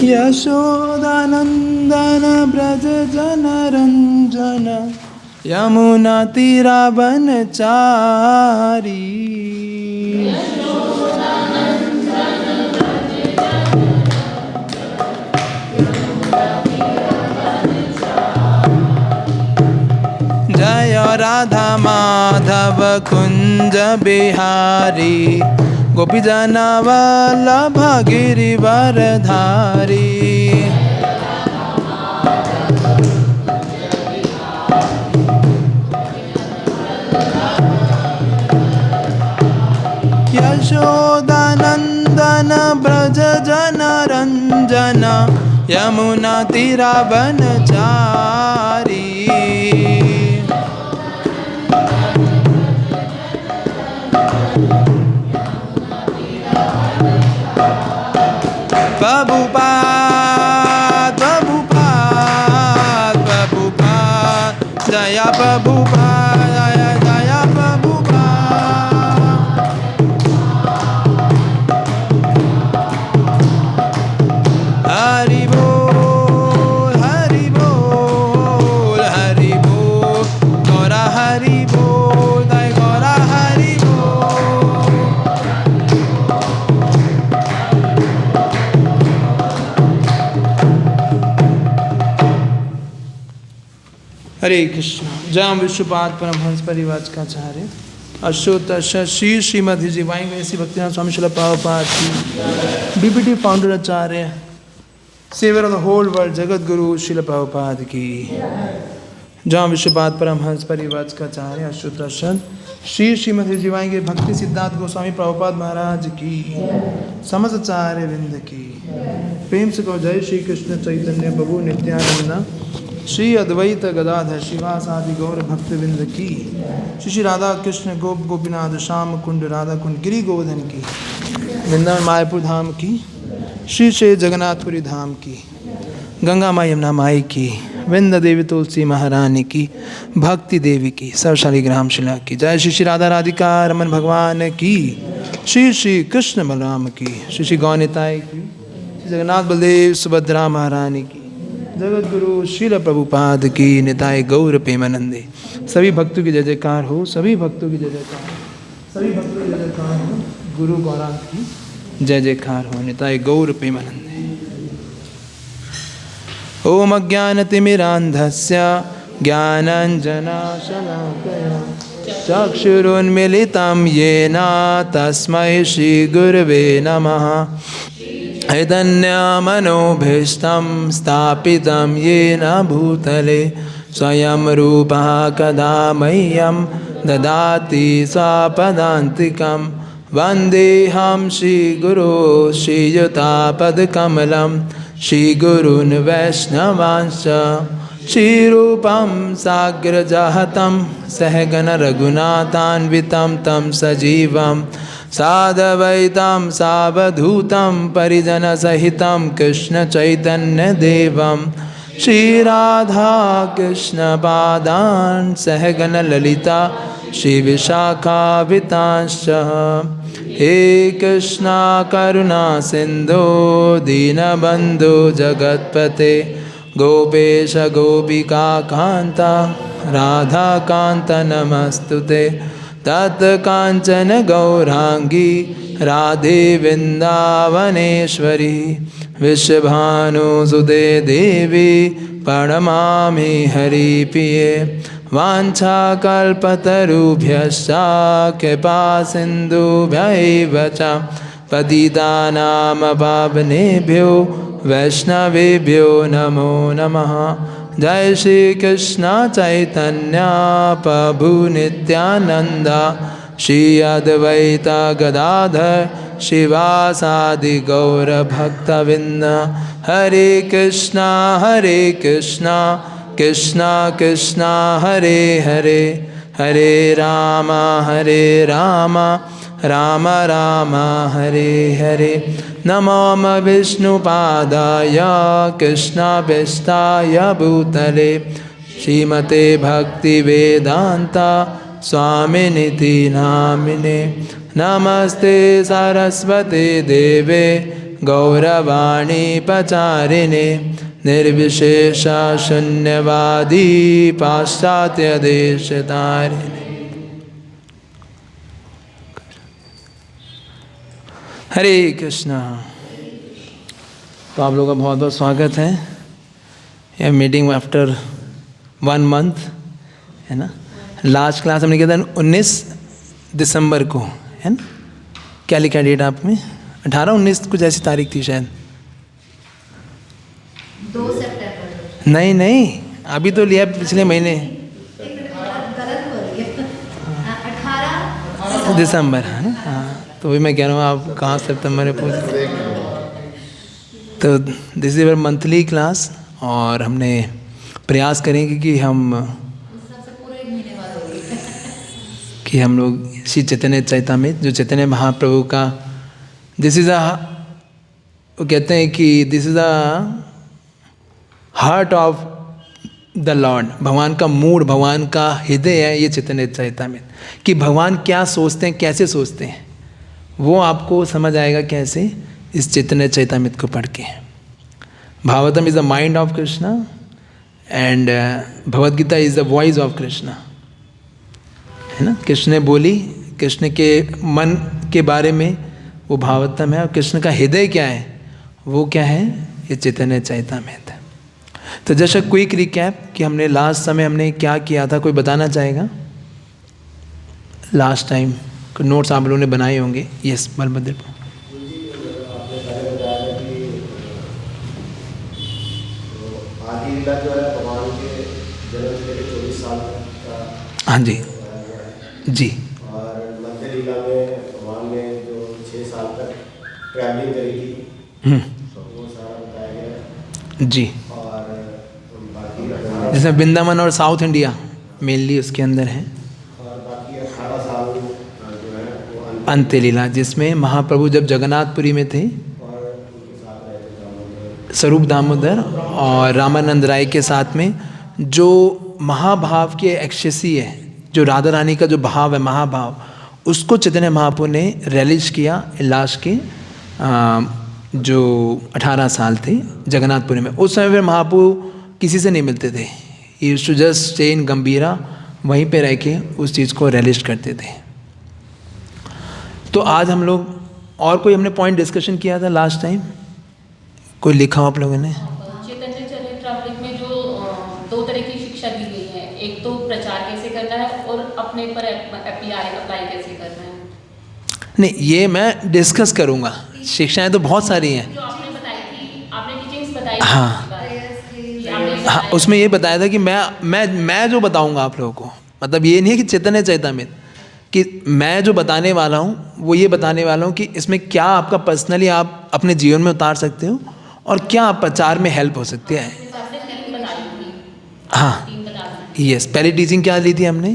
यशोदानंदन ब्रज जन रंजन यमुना तीरावनचारी। जय राधा माधव कुंज बिहारी गोपीजन वल्लभ गिरिवरधारी। यशोदानंदन ब्रज जन रंजन यमुना तीरावनचारी। प्रभुपाद प्रभुपाद प्रभुपाद जय प्रभुपाद जय जय प्रभुपाद। हरि बोल हरि बोल हरि बोल गौरा हरि बोल जय गौरा हरि बोल। हरे कृष्ण। जय विश्वपाद परमहंस परिव्राजकाचार्य अशोत श्री श्रीमती जी वाइंग ऐसी भक्तिनाथ स्वामी श्रील प्रभुपाद की बीपीटी founder acharya saviour of the whole world जगत गुरु श्रील प्रभुपाद की। जय विश्वपाद परमहंस परिव्राजकाचार्य अशोत श्री श्रीमती जी वाइंग भक्ति सिद्धार्थ गोस्वामी प्रभुपाद महाराज की समस्त आचार्य वृंद की प्रेम से कहो जय श्री कृष्ण चैतन्य प्रभु नित्यानंद श्री अद्वैत गदाधर शिवासादि गौर भक्तविंद की। श्री राधा कृष्ण गोप गोपीनाथ श्याम कुंड राधा कुंड गिरी गोवर्धन की। वृंदावन मायापुर धाम की। श्री श्री जगन्नाथपुरी धाम की। गंगा माई यमुना माई की। वृंद देवी तुलसी महारानी की। भक्ति देवी की। सर्वशाली ग्राम शिला की। जय श्री श्री राधा राधिका रमन भगवान की। श्री श्री कृष्ण बलराम की। श्री श्री गौनिताई की। श्री जगन्नाथ बलदेव सुभद्रा महारानी की। जगत गुरु श्रील प्रभुपाद की। निताय गौर प्रेमानंदे। सभी भक्तों की जय जयकार हो। सभी भक्तों की जय जयकार हो। सभी भक्तों की जय जयकार हो। गुरु गौरांग की जय जयकार हो। निताय गौर प्रेमानंदे। ओम अज्ञानतिमिरान्धस्य ज्ञानाञ्जनशलाकया चक्षुरुन्मीलितं येन तस्मै श्रीगुरवे नमः। चैतन्यमनोभीष्टं स्थापितं येन भूतले स्वयं रूपः कदा मह्यं ददाति स्वपदान्तिकं। वन्देऽहं श्रीगुरो श्रीयुतापदकमलं श्रीगुरून् वैष्णवांश्च। श्रीरूपं साग्रजातं सहगण रघुनाथान्वितं तं सजीवं साद्वैतं सावधूतं परिजनसहितं कृष्णचैतन्यदेवं श्रीराधा कृष्णपादान् सहगण ललिता श्रीविशाखान्वितांश्च। हे कृष्णा करुणा सिन्धो दीनबन्धो जगत्पते गोपेश गोपिका कान्ता राधाकान्त नमस्तुते। तत्काञ्चन गौरांगी राधे वृन्दावनेश्वरी विश्वभानुसुते देवी प्रणमामि हरिप्रिये। वाञ्छाकल्पतरुभ्यश्च कृपा सिन्धुभ्यैव च पतितानां पावनेभ्यो वैष्णवेभ्यो नमो नमः। जय श्री कृष्ण चैतन्य प्रभु नित्यानंद श्री अद्वैत गदाधर शिवासादि गौर भक्तवृंद। हरे कृष्णा कृष्णा कृष्णा हरे हरे हरे राम राम राम हरे हरे। नमो विष्णुपादाय कृष्णाभीष्टाय भूतले श्रीमते भक्तिवेदांता स्वामिनिति नामिने। नमस्ते सरस्वते देवे गौरवाणी पचारिणे निर्विशेषा शून्यवादी पाश्चात्य देश तारिणे। हरे कृष्णा। तो आप लोगों का बहुत बहुत स्वागत है। यह मीटिंग आफ्टर 1 month है ना। लास्ट क्लास हमने किया था 19 दिसंबर को, है ना। क्या लिखा डेट आप में? 18-19 कुछ ऐसी तारीख थी शायद। 2 सितंबर। नहीं, अभी तो लिया पिछले महीने। गलत हो रही है। 18 दिसंबर, है ना। हाँ, तो वही मैं कह रहा हूँ, आप कहाँ सितंबर में पूछ। तो दिस इज मंथली क्लास और हमने प्रयास करेंगे कि हम लोग श्री चैतन्य चैतामृत, जो चैतन्य महाप्रभु का दिस इज वो कहते हैं कि this is heart of the Lord, भगवान का मूड, भगवान का हृदय है ये चैतन्य चैतामृत। कि भगवान क्या सोचते हैं, कैसे सोचते हैं, वो आपको समझ आएगा कैसे, इस चैतन्य चैतामृत को पढ़ के। Bhagavatam is the mind of Krishna and Bhagavad Gita is the voice of Krishna, है ना। कृष्ण ने बोली, कृष्ण के मन के बारे में वो भागवतम है, और कृष्ण का हृदय क्या है, वो क्या है, ये चैतन्य चैतामृत। तो जैसा क्विक रिकैप कि हमने लास्ट समय हमने क्या किया था, कोई बताना चाहेगा? लास्ट टाइम कुछ नोट्स आप लोगों ने बनाए होंगे। यस, बलभद्र। आदि लीला जो है भगवान के जन्म से लेकर 24 साल तक का। हाँ जी जी। और मध्य लीला में भगवान ने जो 6 साल तक ट्रैवलिंग करी थी, तो वो सारा बताया गया जी। और बाकी जैसे वृंदावन और साउथ इंडिया मेनली उसके अंदर है। और बाकी 18 साल जो है वो अंत्य लीला, जिसमें महाप्रभु जब जगन्नाथपुरी में थे, और उनके साथ रहे थे दामोदर। स्वरूप दामोदर और रामानंद राय के साथ में, जो महाभाव के एक्सेसी है, जो राधा रानी का जो भाव है, महाभाव, उसको चैतन्य महाप्रभु ने रिलीज किया लास्ट के जो 18 साल थे जगन्नाथपुरी में। उस समय फिर महाप्रभु किसी से नहीं मिलते थे, used to just stay in Gambhira, वहीं पे रह के उस चीज़ को रिलीज करते थे। तो आज हम लोग और कोई हमने पॉइंट डिस्कशन किया था लास्ट टाइम, कोई लिखा हो आप लोगों ने? चैतन्य चरितामृत में जो 2 तरह की शिक्षा दी गई है, एक तो प्रचार कैसे करना है और अपने पर अप्लाई कैसे करना है। नहीं, ये मैं डिस्कस करूंगा। शिक्षाएं तो बहुत सारी हैं। जो आपने बताई थी, आपने टीचिंग्स बताई हाँ। हाँ, उसमें ये बताया था कि मैं जो बताऊंगा आप लोगों को, मतलब ये नहीं है कि चैतन्य चैतामृत, कि मैं जो बताने वाला हूँ वो ये बताने वाला हूँ कि इसमें क्या आपका पर्सनली आप अपने जीवन में उतार सकते हो और क्या आप प्रचार में हेल्प हो सकती है। हाँ, यस। पहली टीचिंग क्या ली थी हमने?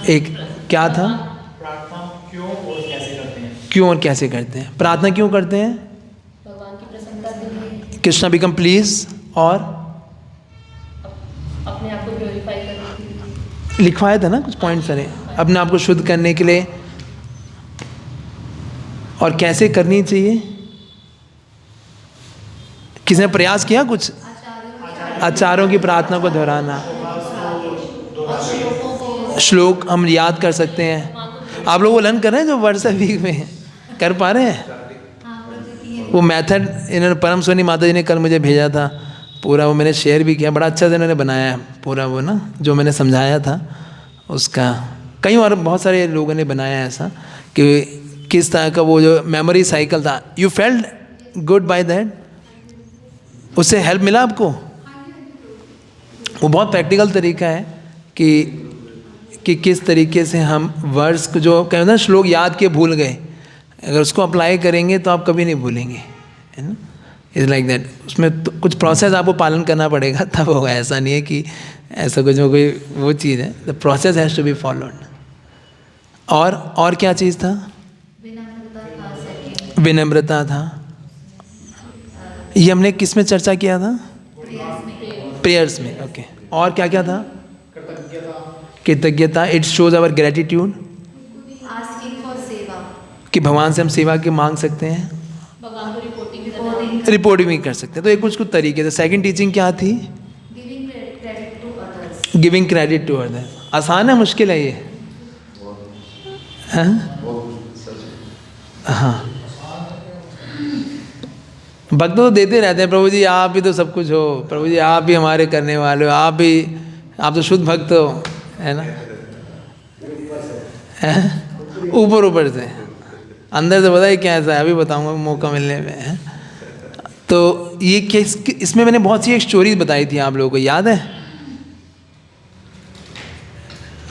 एक क्या था? क्यों और कैसे करते हैं। प्रार्थना क्यों करते हैं? भगवान की प्रसन्नता के लिए, कृष्णा बिकम प्लीज, और अपने आप को प्योरीफाई करने के लिए। लिखवाया था ना कुछ पॉइंट सारे, अपने आप को शुद्ध करने के लिए। और कैसे करनी चाहिए, किसने प्रयास किया कुछ? आचार्यों की प्रार्थना को दोहराना, श्लोक हम याद कर सकते हैं। आप लोग वो लर्न कर रहे हैं जो वर्ष वीक में कर पा रहे हैं? वो मेथड इन्होंने परम सोनी माता जी ने कल मुझे भेजा था पूरा, वो मैंने शेयर भी किया। बड़ा अच्छा से इन्होंने बनाया है पूरा, वो ना जो मैंने समझाया था उसका। कई और बहुत सारे लोगों ने बनाया है ऐसा कि किस तरह का वो जो मेमोरी साइकिल था। You felt good by that? उससे हेल्प मिला आपको? वो बहुत प्रैक्टिकल तरीका है कि किस तरीके से हम वर्ड्स को जो कहते हैं ना, श्लोक याद के भूल गए, अगर उसको अप्लाई करेंगे तो आप कभी नहीं भूलेंगे, है ना। Is like that. उसमें तो कुछ प्रोसेस आपको पालन करना पड़ेगा, तब होगा। ऐसा नहीं है कि ऐसा कुछ कोई वो चीज़ है। The process has to be followed. और क्या चीज़ था? विनम्रता था। ये हमने किस में चर्चा किया था? प्रेयर्स में। ओके। और क्या क्या था? कृतज्ञता। It shows our gratitude. कि भगवान से हम सेवा की मांग सकते हैं, भगवान को रिपोर्टिंग भी करना। रिपोर्ट भी कर सकते हैं। तो ये कुछ कुछ तरीके थे। सेकंड टीचिंग क्या थी? Giving credit to others. Giving credit to other. आसान है मुश्किल है ये? हाँ हाँ, भक्त तो देते रहते हैं, प्रभु जी आप ही तो सब कुछ हो, प्रभु जी आप ही हमारे करने वाले हो, आप तो शुद्ध भक्त हो, है ना? ऊपर ऊपर से, अंदर से पता है क्या ऐसा है, अभी बताऊंगा मौका मिलने में, है? तो ये केस, इसमें मैंने बहुत सी एक स्टोरीज बताई थी आप लोगों को, याद है?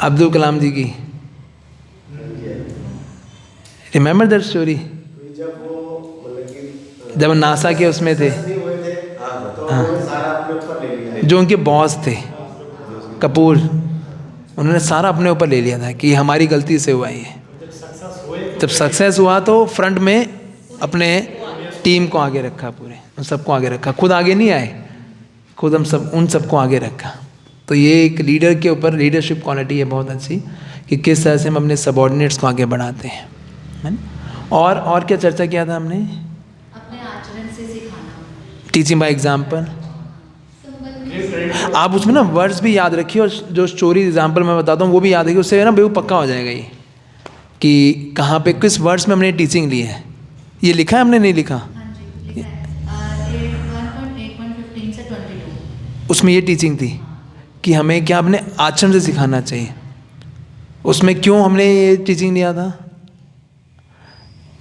अब्दुल कलाम जी की, रिमेम्बर दैट स्टोरी? जब वो मतलब कि जब नासा के उसमें थे, नहीं हुए थे, तो उन्होंने सारा अपने ऊपर ले लिया। जो उनके बॉस थे कपूर, उन्होंने सारा अपने ऊपर ले लिया था कि हमारी गलती से हुआ ये। जब सक्सेस हुआ तो फ्रंट में अपने टीम को आगे रखा, पूरे उन सबको आगे रखा, खुद आगे नहीं आए, खुद हम सब उन सबको आगे रखा। तो ये एक लीडर के ऊपर लीडरशिप क्वालिटी है बहुत अच्छी, कि किस तरह से हम अपने सबॉर्डिनेट्स को आगे बढ़ाते हैं, है ना? और क्या चर्चा किया था हमने? अपने आचरण से सिखाना। Teaching by example. आप उसमें ना वर्ड्स भी याद रखिए, और जो स्टोरी एग्जाम्पल मैं बताता हूँ वो भी याद रखिए, उससे ना बिल्कुल पक्का हो जाएगा ये कि कहाँ पे किस वर्ड्स में हमने टीचिंग ली है। ये लिखा है हमने, नहीं लिखा? हाँ जी, लिखा है 1.8.15 से 22। उसमें ये टीचिंग थी कि हमें क्या अपने आचरण से सिखाना चाहिए। उसमें क्यों हमने ये टीचिंग लिया था?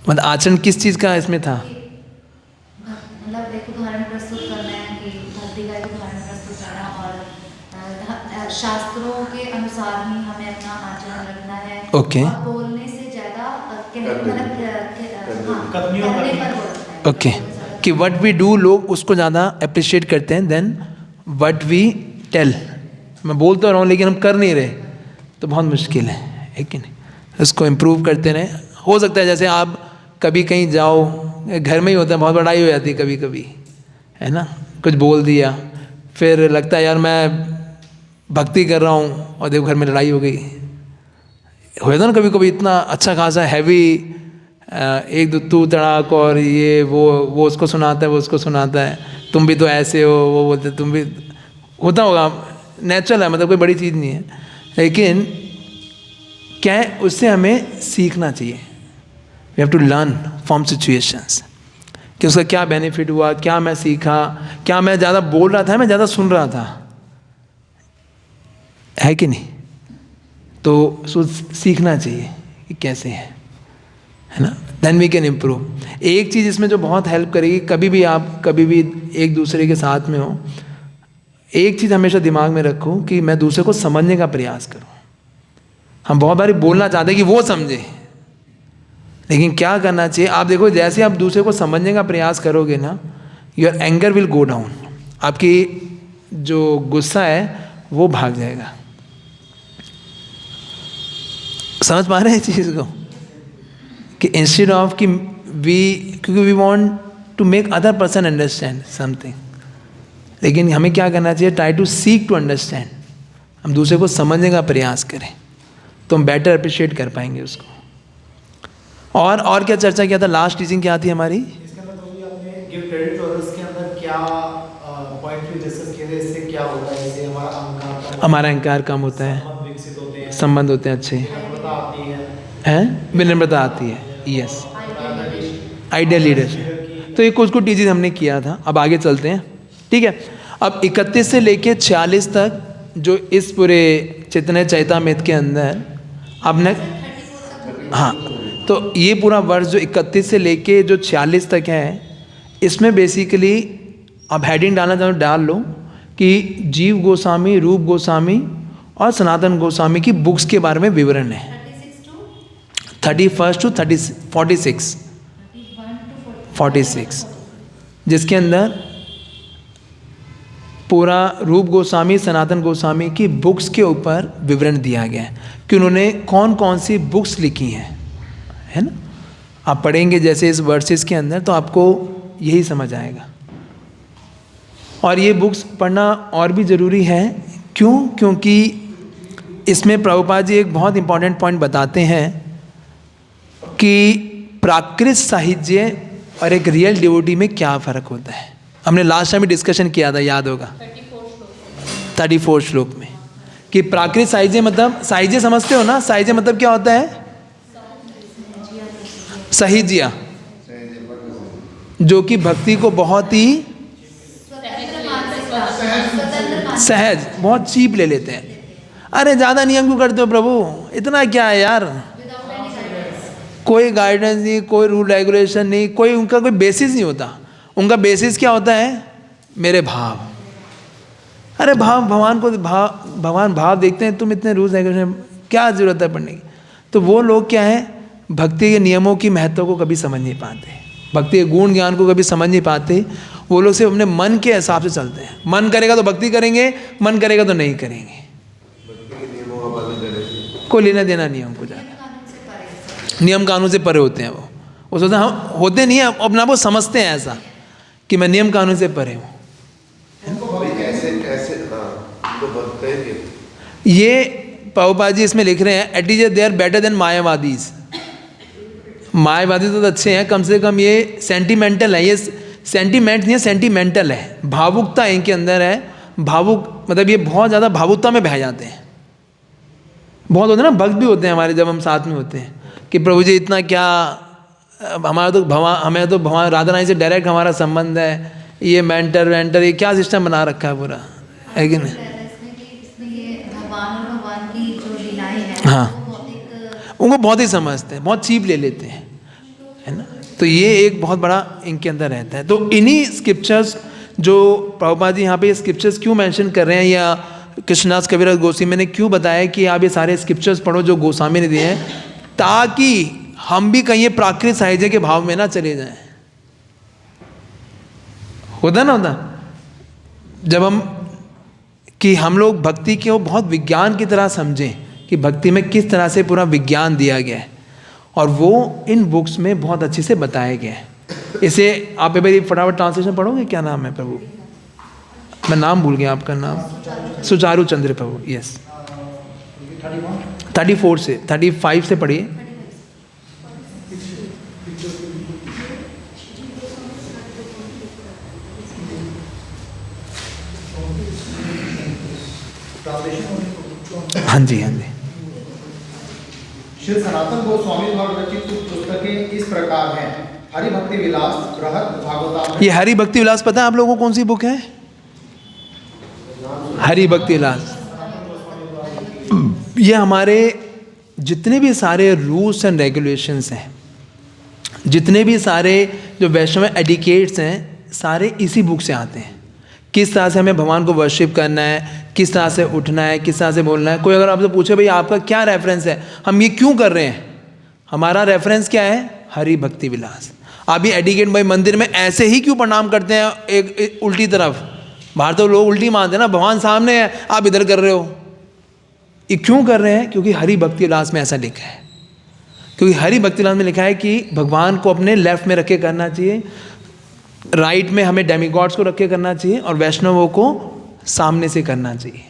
मतलब आचरण किस चीज़ का इसमें था? मतलब एक उदाहरण प्रस्तुत करना है, कि भक्ति का एक उदाहरण प्रस्तुत करना, और शास्त्रों के अनुसार ही हमें अपना आचरण रखना है। ओके। और बोलने से ज़्यादा करने पर बोलना है। ओके, कि व्हाट वी डू लोग उसको ज़्यादा अप्रिशिएट करते हैं देन व्हाट वी टेल। मैं बोल तो रहा हूँ लेकिन हम कर नहीं रहे, तो बहुत मुश्किल है कि नहीं? उसको इम्प्रूव करते रहें। हो सकता है जैसे आप कभी कहीं जाओ, घर में ही होता है, बहुत लड़ाई हो जाती है कभी कभी, है ना? कुछ बोल दिया, फिर लगता है यार मैं भक्ति कर रहा हूँ और देखो घर में लड़ाई हो गई। हो जाता ना कभी कभी, इतना अच्छा खासा हैवी एक दो तू तड़ाक, और ये वो उसको सुनाता है, वो उसको सुनाता है, तुम भी तो ऐसे हो, वो बोलते तुम भी, होता होगा, नेचुरल है, मतलब कोई बड़ी चीज़ नहीं है। लेकिन क्या है, उससे हमें सीखना चाहिए। We have to learn from situations, कि उसका क्या बेनिफिट हुआ, क्या मैं सीखा, क्या मैं ज़्यादा बोल रहा था, मैं ज़्यादा सुन रहा था, है कि नहीं? तो सीखना चाहिए कि कैसे है ना? Then we can improve. एक चीज़ इसमें जो बहुत हेल्प करेगी, कभी भी आप कभी भी एक दूसरे के साथ में हो, एक चीज़ हमेशा दिमाग में रखो कि मैं दूसरे को समझने का प्रयास करूं। हम बहुत बार बोलना चाहते हैं कि वो समझे, लेकिन क्या करना चाहिए, आप देखो, जैसे आप दूसरे को समझने का प्रयास करोगे ना, your anger will go down, आपकी जो गुस्सा है वो भाग जाएगा। समझ पा रहे हैं चीज़ को? कि इंस्टेड ऑफ कि क्योंकि we want to make other person understand something, लेकिन हमें क्या करना चाहिए? Try to seek to understand. हम दूसरे को समझने का प्रयास करें तो हम बेटर अप्रिशिएट कर पाएंगे उसको। और क्या चर्चा किया था? लास्ट टीचिंग क्या थी हमारी? इसके अंदर तो भी आपने गिव क्रेडिट और उसके अंदर क्या पॉइंट भी डिस्कस किए थे, इससे क्या होता है? जैसे हमारा अहंकार कम होता है, संबंध विकसित होते हैं, संबंध होते हैं अच्छे, विनम्रता आती है, विनम्रता आती है, यस, आइडियल लीडरशिप। तो ये कुछ टीचिंग हमने किया था। अब आगे चलते हैं, ठीक है? अब 31 से लेके 46 तक जो इस पूरे चैतन्य चैतामृत के अंदर आपने, हाँ, तो ये पूरा वर्ष जो 31 से लेके जो 46 तक है, इसमें बेसिकली आप हेडिंग डालना चाहो डाल लो कि जीव गोस्वामी, रूप गोस्वामी और सनातन गोस्वामी की बुक्स के बारे में विवरण है। 31 to 46, जिसके अंदर पूरा रूप गोस्वामी, सनातन गोस्वामी की बुक्स के ऊपर विवरण दिया गया है कि उन्होंने कौन कौन सी बुक्स लिखी हैं, है ना? आप पढ़ेंगे जैसे इस वर्सेस के अंदर तो आपको यही समझ आएगा। और ये बुक्स पढ़ना और भी ज़रूरी है। क्यों? क्योंकि इसमें प्रभुपाद जी एक बहुत इंपॉर्टेंट पॉइंट बताते हैं कि प्राकृत साहित्य और एक रियल डिवोटी में क्या फ़र्क होता है। हमने लास्ट टाइम भी डिस्कशन किया था, याद होगा 34 श्लोक में, कि प्राकृत साहित्य मतलब, साहित्य समझते हो ना, साहित्य मतलब क्या होता है? साहिज्य, जो कि भक्ति को बहुत ही सहज, बहुत चीप ले लेते हैं। अरे ज़्यादा नियम क्यों करते हो प्रभु, इतना क्या है यार, कोई गाइडेंस नहीं, कोई रूल रेगुलेशन नहीं, कोई उनका कोई बेसिस नहीं होता। उनका बेसिस क्या होता है? मेरे भाव। अरे भाव, भगवान को भगवान भाव देखते हैं, तुम इतने रूल्स रेगुलेशन क्या ज़रूरत है पढ़ने की। तो वो लोग क्या है, भक्ति के नियमों की महत्व को कभी समझ नहीं पाते, भक्ति के गुण ज्ञान को कभी समझ नहीं पाते। वो लोग सिर्फ अपने मन के हिसाब से चलते हैं, मन करेगा तो भक्ति करेंगे, मन करेगा तो नहीं करेंगे, कोई लेना देना नहीं है उनको, ज़्यादा नियम कानून से परे होते हैं। वो सोचते हैं हम होते नहीं है, अपना वो समझते हैं ऐसा कि मैं नियम कानून से परे हूँ। ये प्रभुपाद जी इसमें लिख रहे हैं, that is they are better than मायावादीज। मायावादी तो अच्छे हैं, कम से कम ये सेंटिमेंटल है, ये सेंटिमेंट नहीं है, सेंटिमेंटल है, भावुकता इनके अंदर है। भावुक मतलब ये बहुत ज़्यादा भावुकता में बह जाते हैं। बहुत होते हैं ना, भक्त भी होते हैं हमारे, जब हम साथ में होते हैं कि प्रभु जी इतना क्या, हमारा तो हमें तो भगवान राधा रानी से डायरेक्ट हमारा संबंध है, ये मेंटर वेंटर ये क्या सिस्टम बना रखा है पूरा, है कि नहीं? हाँ, उनको बहुत ही समझते हैं, बहुत चीप ले लेते हैं, है ना। तो ये एक बहुत बड़ा इनके अंदर रहता है। तो इन्हीं स्क्रिप्चर्स जो प्रभुपाद जी यहाँ पे स्क्रिप्चर्स क्यों मेंशन कर रहे हैं, या कृष्णदास कविराज गोस्वामी ने क्यों बताया कि आप ये सारे स्क्रिप्चर्स पढ़ो जो गोस्वामी ने दिए हैं, ताकि हम भी कहीं प्राकृत साहित्य के भाव में ना चले जाएं। होता ना, होता जब हम लोग भक्ति को बहुत विज्ञान की तरह समझें कि भक्ति में किस तरह से पूरा विज्ञान दिया गया है, और वो इन बुक्स में बहुत अच्छे से बताया गया है। इसे आप एक बार फटाफट ट्रांसलेशन पढ़ोगे, क्या नाम है प्रभु? मैं नाम भूल गया आपका नाम। सुचारू चंद्र प्रभु, यस। 34 से 35 से पढ़िए। हाँ जी, हाँ जी। श्री सनातन गोस्वामी द्वारा रचित पुस्तकें इस प्रकार हैं। हरि भक्ति विलास, बृहद भागवतामृत। ये हरि भक्ति विलास पता है आप लोगों को कौन सी बुक है? हरि भक्ति विलास। ये हमारे जितने भी सारे रूल्स एंड रेगुलेशंस हैं, जितने भी सारे जो वैष्णव एडिकेट्स हैं, सारे इसी बुक से आते हैं। किस तरह से हमें भगवान को वर्शिप करना है, किस तरह से उठना है, किस तरह से बोलना है। कोई अगर आपसे पूछे भाई आपका क्या रेफरेंस है, हम ये क्यों कर रहे हैं, हमारा रेफरेंस क्या है? हरि भक्ति विलास। आप ये एडिकेट भाई मंदिर में ऐसे ही क्यों प्रणाम करते हैं एक उल्टी तरफ? बाहर तो लोग उल्टी मानते हैं ना, भगवान सामने है आप इधर कर रहे हो। ये क्यों कर रहे हैं? क्योंकि हरि भक्ति विलास में ऐसा लिखा है। क्योंकि हरि भक्ति विलास में लिखा है कि भगवान को अपने लेफ्ट में रख के करना चाहिए, राइट में हमें डेमीगॉड्स को रख के करना चाहिए, और वैष्णवों को सामने से करना चाहिए।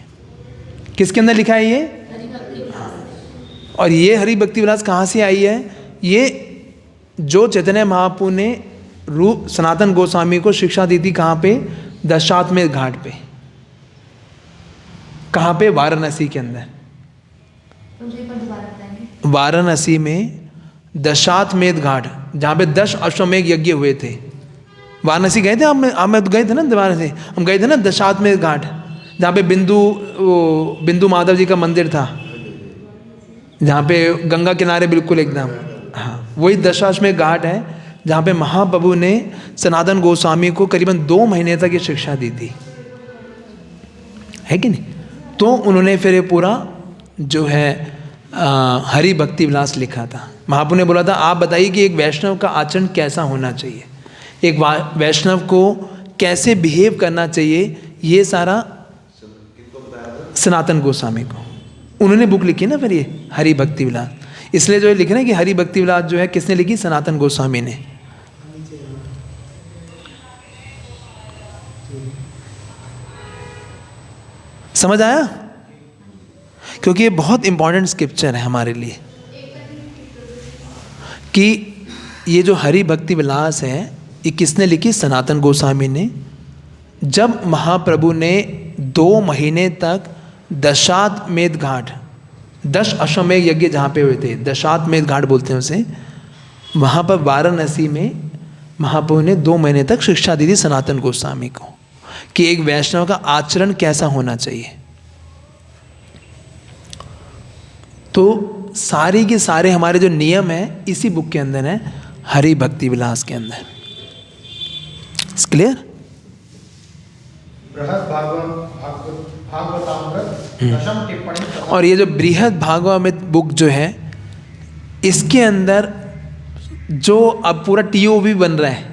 किसके अंदर लिखा है ये? और ये हरि भक्ति विलास कहाँ से आई है? ये जो चैतन्य महाप्रभु ने रूप सनातन गोस्वामी को शिक्षा दी थी, कहाँ पे? दशाश्वमेध घाट पे। कहाँ पे? वाराणसी के अंदर। वाराणसी में दशाश्वमेध घाट, जहाँ पे 10 अश्वमेध यज्ञ हुए थे। वाराणसी गए थे आप तो गए थे ना वाराणसी? हम गए थे ना दशाश्वमेध घाट, जहाँ पे बिंदु माधव जी का मंदिर था, जहाँ पे गंगा किनारे बिल्कुल एकदम। हाँ, वही दशाश्वमेध घाट है जहाँ पे महाप्रभु ने सनातन गोस्वामी को करीबन 2 महीने तक ये शिक्षा दी थी, है कि नहीं? तो उन्होंने फिर ये पूरा जो है हरि भक्ति विलास लिखा था। महाप्रभु ने बोला था आप बताइए कि एक वैष्णव का आचरण कैसा होना चाहिए, एक वैष्णव को कैसे बिहेव करना चाहिए, ये सारा सनातन गोस्वामी को उन्होंने बुक लिखी ना फिर ये हरि भक्ति विलास। इसलिए जो लिखे ना कि हरि भक्ति विलास जो है किसने लिखी? सनातन गोस्वामी ने। समझ आया? क्योंकि ये बहुत इंपॉर्टेंट स्क्रिप्चर है हमारे लिए, कि ये जो हरि भक्ति विलास है, ये किसने लिखी? सनातन गोस्वामी ने। जब महाप्रभु ने 2 महीने तक दशाश्वमेध घाट, 10 अश्वमेध यज्ञ जहाँ पे हुए थे, दशाश्वमेध घाट बोलते हैं उसे, वहाँ पर वाराणसी में महाप्रभु ने 2 महीने तक शिक्षा दी थी सनातन गोस्वामी को कि एक वैष्णव का आचरण कैसा होना चाहिए। तो सारे के सारे हमारे जो नियम हैं इसी बुक के अंदर हैं, हरि भक्ति विलास के अंदर। क्लियर? बृहद भागवतामृत दशम टिप्पणी। और ये जो बृहद भागवत बुक जो है, इसके अंदर जो अब पूरा TOV बन रहा है,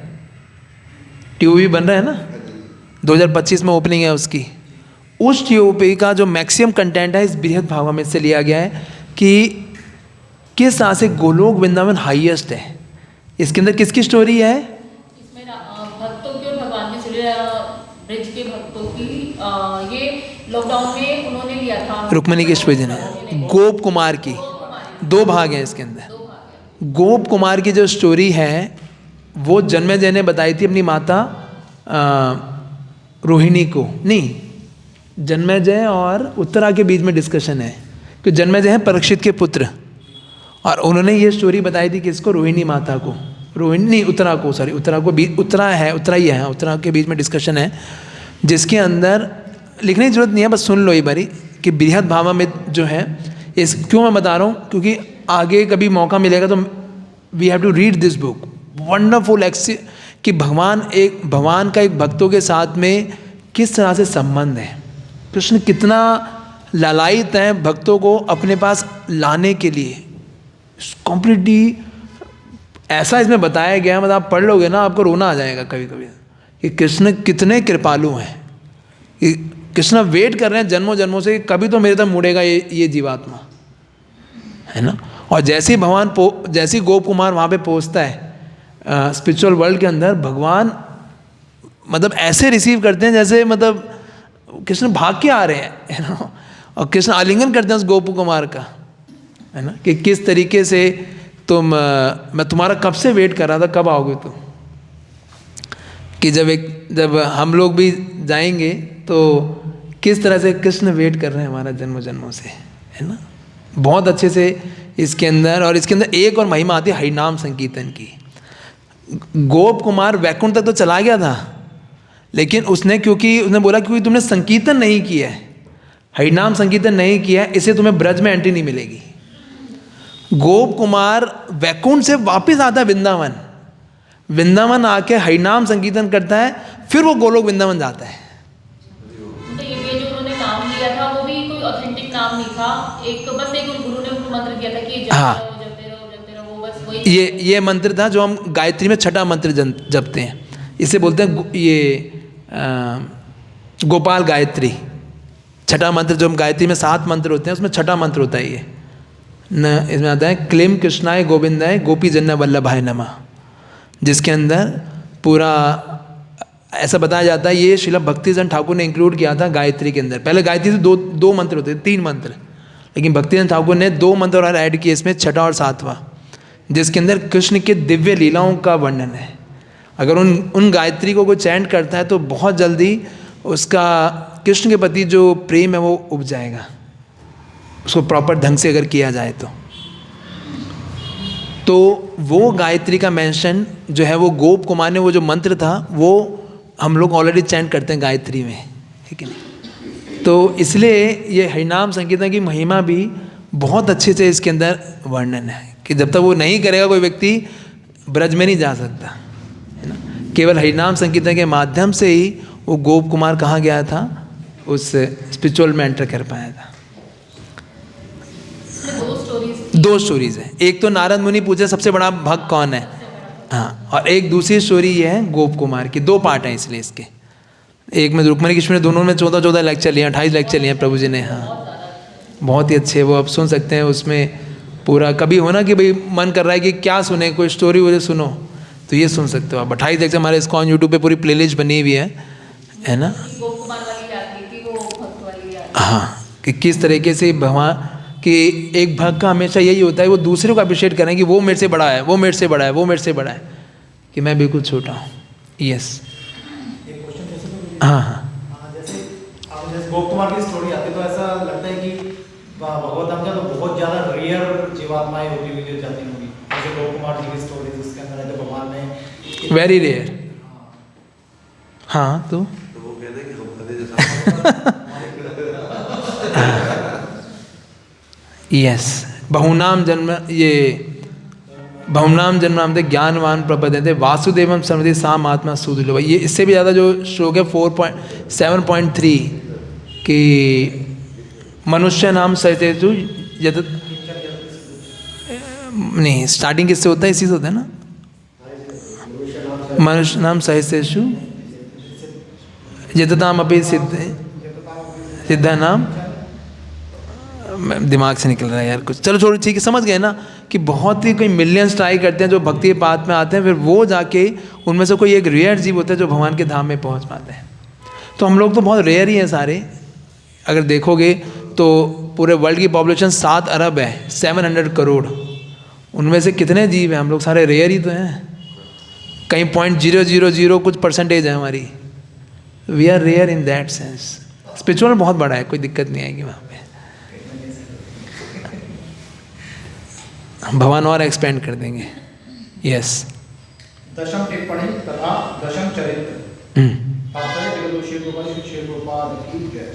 TOV बन रहा है ना, 2025 में ओपनिंग है उसकी, उस TOV का जो मैक्सिमम कंटेंट है इस बृहद भागवत से लिया गया है कि किस तरह से गोलोक वृंदावन हाईएस्ट है। इसके अंदर किसकी स्टोरी है? इसमें भक्तों की और भगवान की स्टोरी, ब्रिज के भक्तों की। ये लॉकडाउन में उन्होंने लिया था, रुक्मिणी की स्टोरी है, गोप कुमार की। 2 भाग हैं इसके अंदर। गोप कुमार की जो स्टोरी है वो जन्मेजय ने बताई थी अपनी माता रोहिणी को। नहीं, जन्मेजय और उत्तरा के बीच में डिस्कशन है कि जन्मेजय है परीक्षित के पुत्र, और उन्होंने ये स्टोरी बताई थी किसको? रोहिणी माता को। रोहिणी नहीं, उत्तरा को, सॉरी, उत्तरा को, उत्तरा ही है, उत्तरा के बीच में डिस्कशन है, जिसके अंदर लिखने की जरूरत नहीं है, बस सुन लो एक बारी कि बृहद भागवत जो है, इस क्यों मैं बता रहा हूँ, क्योंकि आगे कभी मौका मिलेगा तो we have to read this book. Wonderful कि भगवान का एक भक्तों के साथ में किस तरह से संबंध है, कृष्ण कितना लालायित है भक्तों को अपने पास लाने के लिए। कॉम्प्लीटली ऐसा इसमें बताया गया, मतलब आप पढ़ लोगे ना आपको रोना आ जाएगा कभी कभी कि कृष्ण कितने कृपालु हैं, कि कृष्ण वेट कर रहे हैं जन्मों जन्मों से, कभी तो मेरे तक मुड़ेगा ये जीवात्मा, है ना। और जैसे ही जैसे ही गोप कुमार वहाँ पे पहुँचता है स्पिरिचुअल वर्ल्ड के अंदर, भगवान मतलब ऐसे रिसीव करते हैं जैसे मतलब कृष्ण भाग के आ रहे हैं, है ना। और कृष्ण आलिंगन करते हैं उस गोप कुमार का, है ना, कि किस तरीके से मैं तुम्हारा कब से वेट कर रहा था, कब आओगे तुम। कि जब हम लोग भी जाएंगे तो किस तरह से कृष्ण वेट कर रहे हैं हमारा जन्मों जन्मों से, है ना। बहुत अच्छे से इसके अंदर, और इसके अंदर एक और महिमा आती है हरिनाम संकीर्तन की। गोप कुमार वैकुंठ तक तो चला गया था, लेकिन उसने बोला क्योंकि तुमने संकीर्तन नहीं किया है, हरिनाम संकीर्तन नहीं किया है, इससे तुम्हें ब्रज में एंट्री नहीं मिलेगी। गोप कुमार वैकुंठ से वापस आता है वृंदावन आके हरिनाम संकीर्तन करता है, फिर वो गोलोक वृंदावन जाता है। तो ये जो उन्होंने नाम लिया था वो भी कोई ऑथेंटिक नाम नहीं था, एक गुरु ने उनको मंत्र दिया था कि जपते रहो, बस वही। ये मंत्र था जो हम गायत्री में 6ठा मंत्र जपते हैं, इसे बोलते हैं ये गोपाल गायत्री। 6ठा मंत्र जो हम गायत्री में 7 मंत्र होते हैं, उसमें 6ठा मंत्र होता है ये न। इसमें आता है क्लीम कृष्णाय गोविंदाय गोपी जन्य वल्लभाय नमः, जिसके अंदर पूरा ऐसा बताया जाता है, ये श्रील भक्तिजन ठाकुर ने इंक्लूड किया था गायत्री के अंदर। पहले गायत्री से दो मंत्र होते थे, 3 मंत्र, लेकिन भक्तिजन ठाकुर ने 2 मंत्र और ऐड किए इसमें, 6ठा और 7वां, जिसके अंदर कृष्ण के दिव्य लीलाओं का वर्णन है। अगर उन गायत्री को कोई चैंट करता है तो बहुत जल्दी उसका कृष्ण के प्रति जो प्रेम है वो उब जाएगा, उसको प्रॉपर ढंग से अगर किया जाए तो वो गायत्री का मेंशन जो है वो गोप कुमार ने वो जो मंत्र था वो हम लोग ऑलरेडी चैंट करते हैं गायत्री में, ठीक है नहीं। तो इसलिए ये हरिनाम संकीर्तन की महिमा भी बहुत अच्छे से इसके अंदर वर्णन है कि जब तक वो नहीं करेगा कोई व्यक्ति ब्रज में नहीं जा सकता, है ना। केवल हरिनाम संकीर्तन के माध्यम से ही वो गोप कुमार कहाँ गया था, उस स्पिरिचुअल में एंटर कर पाया था। 2 स्टोरीज हैं, एक तो नारद मुनि पूछे सबसे बड़ा भक्त कौन है, हाँ, और एक दूसरी स्टोरी ये है गोप कुमार की। 2 पार्ट हैं इसलिए इसके, एक में रुक्मिणी कृष्ण ने, दोनों में 14 लेक्चर लिए, 28 लेक्चर लिए प्रभु जी ने, हाँ, बहुत ही अच्छे। वो आप सुन सकते हैं, उसमें पूरा कभी हो ना कि भाई मन कर रहा है कि क्या सुने, कोई स्टोरी वोरी सुनो, तो ये सुन सकते हो आप। 28 लेक्चर हमारे इस्कॉन यूट्यूब पे पूरी प्लेलिस्ट बनी हुई है ना। गोप कुमार वाली याद थी कि वो भक्त वाली याद, हाँ, कि किस तरीके से भगवान कि एक भक्त का हमेशा यही होता है, वो दूसरे को अप्रिशिएट करें कि वो मेरे से बड़ा है, वो मेरे से बड़ा है, वो मेरे से बड़ा है, कि मैं बिल्कुल छोटा हूँ। यस, एक क्वेश्चन कैसे तो हाँ हाँ हाँ, जैसे अब जैसे गोप कुमार की स्टोरी आती है तो ऐसा लगता है कि भगवत धाम का तो बहुत ज़्यादा रेयर जीवात्माएं होती हुई गिर जाती होंगी, जैसे गोप कुमार जी की स्टोरी जिसके अंदर है तो भगवान ने वेरी रेयर। हाँ तो वो कहते हैं कि हमारे जैसा यस, बहुनाम जन्म, ये बहुनाम जन्मांते ज्ञानवान प्रपद्यते वासुदेवम सर्वदे साम आत्मा सुदुर्लभ। ये इससे भी ज़्यादा जो श्लोक है 7.3 कि मनुष्य नाम सहितेषु यत, नहीं स्टार्टिंग किससे होता है, इसी से होता है ना, मनुष्य नाम सहितेषु यतताम अपि सिद्धा नाम, दिमाग से निकल रहा है यार कुछ, चलो छोड़ो, ठीक है, समझ गए ना कि बहुत ही कोई मिलियंस ट्राई करते हैं जो भक्ति के पाथ में आते हैं, फिर वो जाके उनमें से कोई एक रेयर जीव होता है जो भगवान के धाम में पहुंच पाते हैं। तो हम लोग तो बहुत रेयर ही हैं सारे, अगर देखोगे तो पूरे वर्ल्ड की पॉपुलेशन 7 अरब है, 700 करोड़, उनमें से कितने जीव हैं, हम लोग सारे रेयर ही तो हैं, कहीं 0.000 कुछ परसेंटेज है हमारी, we are rare in that sense. Spiritual बहुत बड़ा है, कोई दिक्कत नहीं आएगी वहाँ पे, भगवान और एक्सपेंड कर देंगे। यस, दशम टिप्पणी तथा दशम चरित्र तात्पर्य जगदोषी गोपाल श्री गोपाल की जय।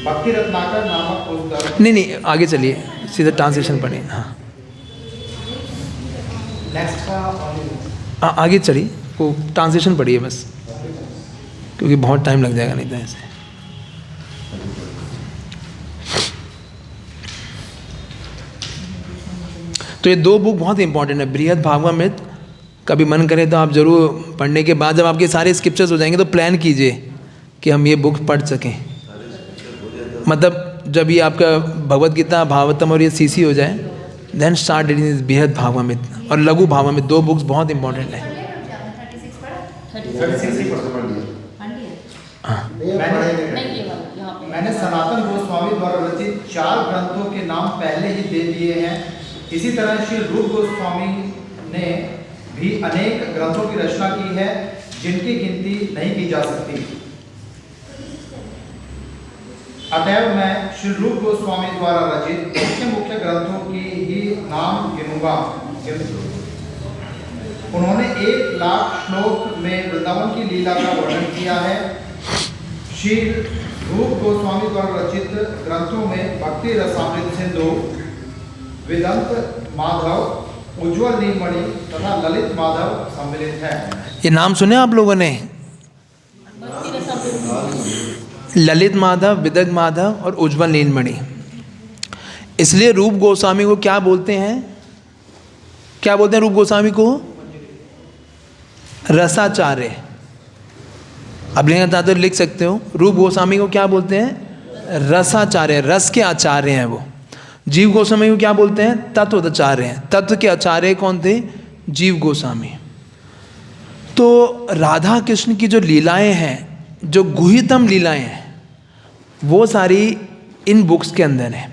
भक्ति रत्नाकर नामक उस ग्रंथ, नहीं आगे चलिए, सीधा ट्रांसलेशन पढ़िए। हाँ नेक्स्ट का आगे चलिए, वो ट्रांसलेशन पढ़िए बस, क्योंकि बहुत टाइम लग जाएगा नहीं तो ऐसे। तो ये 2 बुक बहुत इंपॉर्टेंट है, बृहद भागवत, कभी मन करे तो आप जरूर पढ़ने के बाद जब आपके सारे स्क्रिप्चर्स हो जाएंगे तो प्लान कीजिए कि हम ये बुक पढ़ सकें, मतलब जब ये आपका भगवत गीता, भागवतम और ये सीसी हो जाए, देन स्टार्ट रीडिंग दिस बृहद भागवत और लघु भागवत, 2 बुक्स बहुत इंपॉर्टेंट है। 36 ही पढ़ लिया। नहीं ये वाला यहाँ पे मैंने सनातन गोस्वामी द्वारा रचित 4 ग्रंथों के नाम पहले ही दे दिए हैं। इसी तरह श्री रूप गोस्वामी ने भी अनेक ग्रंथों की रचना की है जिनकी गिनती नहीं की जा सकती। अतएव मैं श्री रूप गोस्वामी द्वारा रचित मुख्य मुख्य ग्रंथों की ही नाम गिनूंगा। उन्होंने 1 लाख श्लोक में वृंदावन की लीला का वर्णन किया है। श्री रूप गोस्वामी द्वारा रचित ग्रंथों में भक्ति रसामृत सिंधु, वेदांत माधव, उज्ज्वल नीलमणि तथा ललित माधव सम्मिलित है। ये नाम सुने आप लोगों ने, भक्ति रसामृत, ललित माधव, विदग्ध माधव और उज्ज्वल नीलमणि। इसलिए रूप गोस्वामी को क्या बोलते हैं, क्या बोलते हैं रूप गोस्वामी को? रसाचार्य। अब लिखना चाहते हो लिख सकते हो, रूप गोस्वामी को क्या बोलते हैं? रसाचार्य, रस के आचार्य हैं वो। जीव गोस्वामी को क्या बोलते हैं? तत्वाचार्य हैं। तत्व के आचार्य कौन थे? जीव गोस्वामी। तो राधा कृष्ण की जो लीलाएं हैं, जो गुह्यतम लीलाएं हैं, वो सारी इन बुक्स के अंदर है।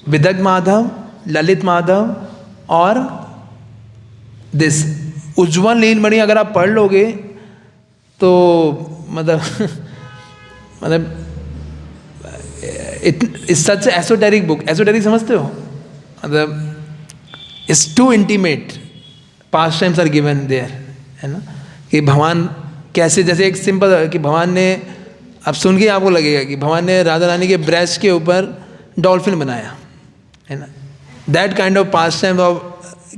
विदग्ध माधव, ललित माधव और दिस उज्ज्वल नीलमणि अगर आप पढ़ लोगे तो मतलब it's such esoteric book. Esoteric समझते हो? मतलब it's too intimate, pastimes are given there, है ना, कि भगवान कैसे, जैसे एक सिंपल कि भगवान ने, अब सुन के आपको लगेगा कि भगवान ने राधा रानी के ब्रेस्ट के ऊपर डॉल्फिन बनाया, है ना, that kind of past time of,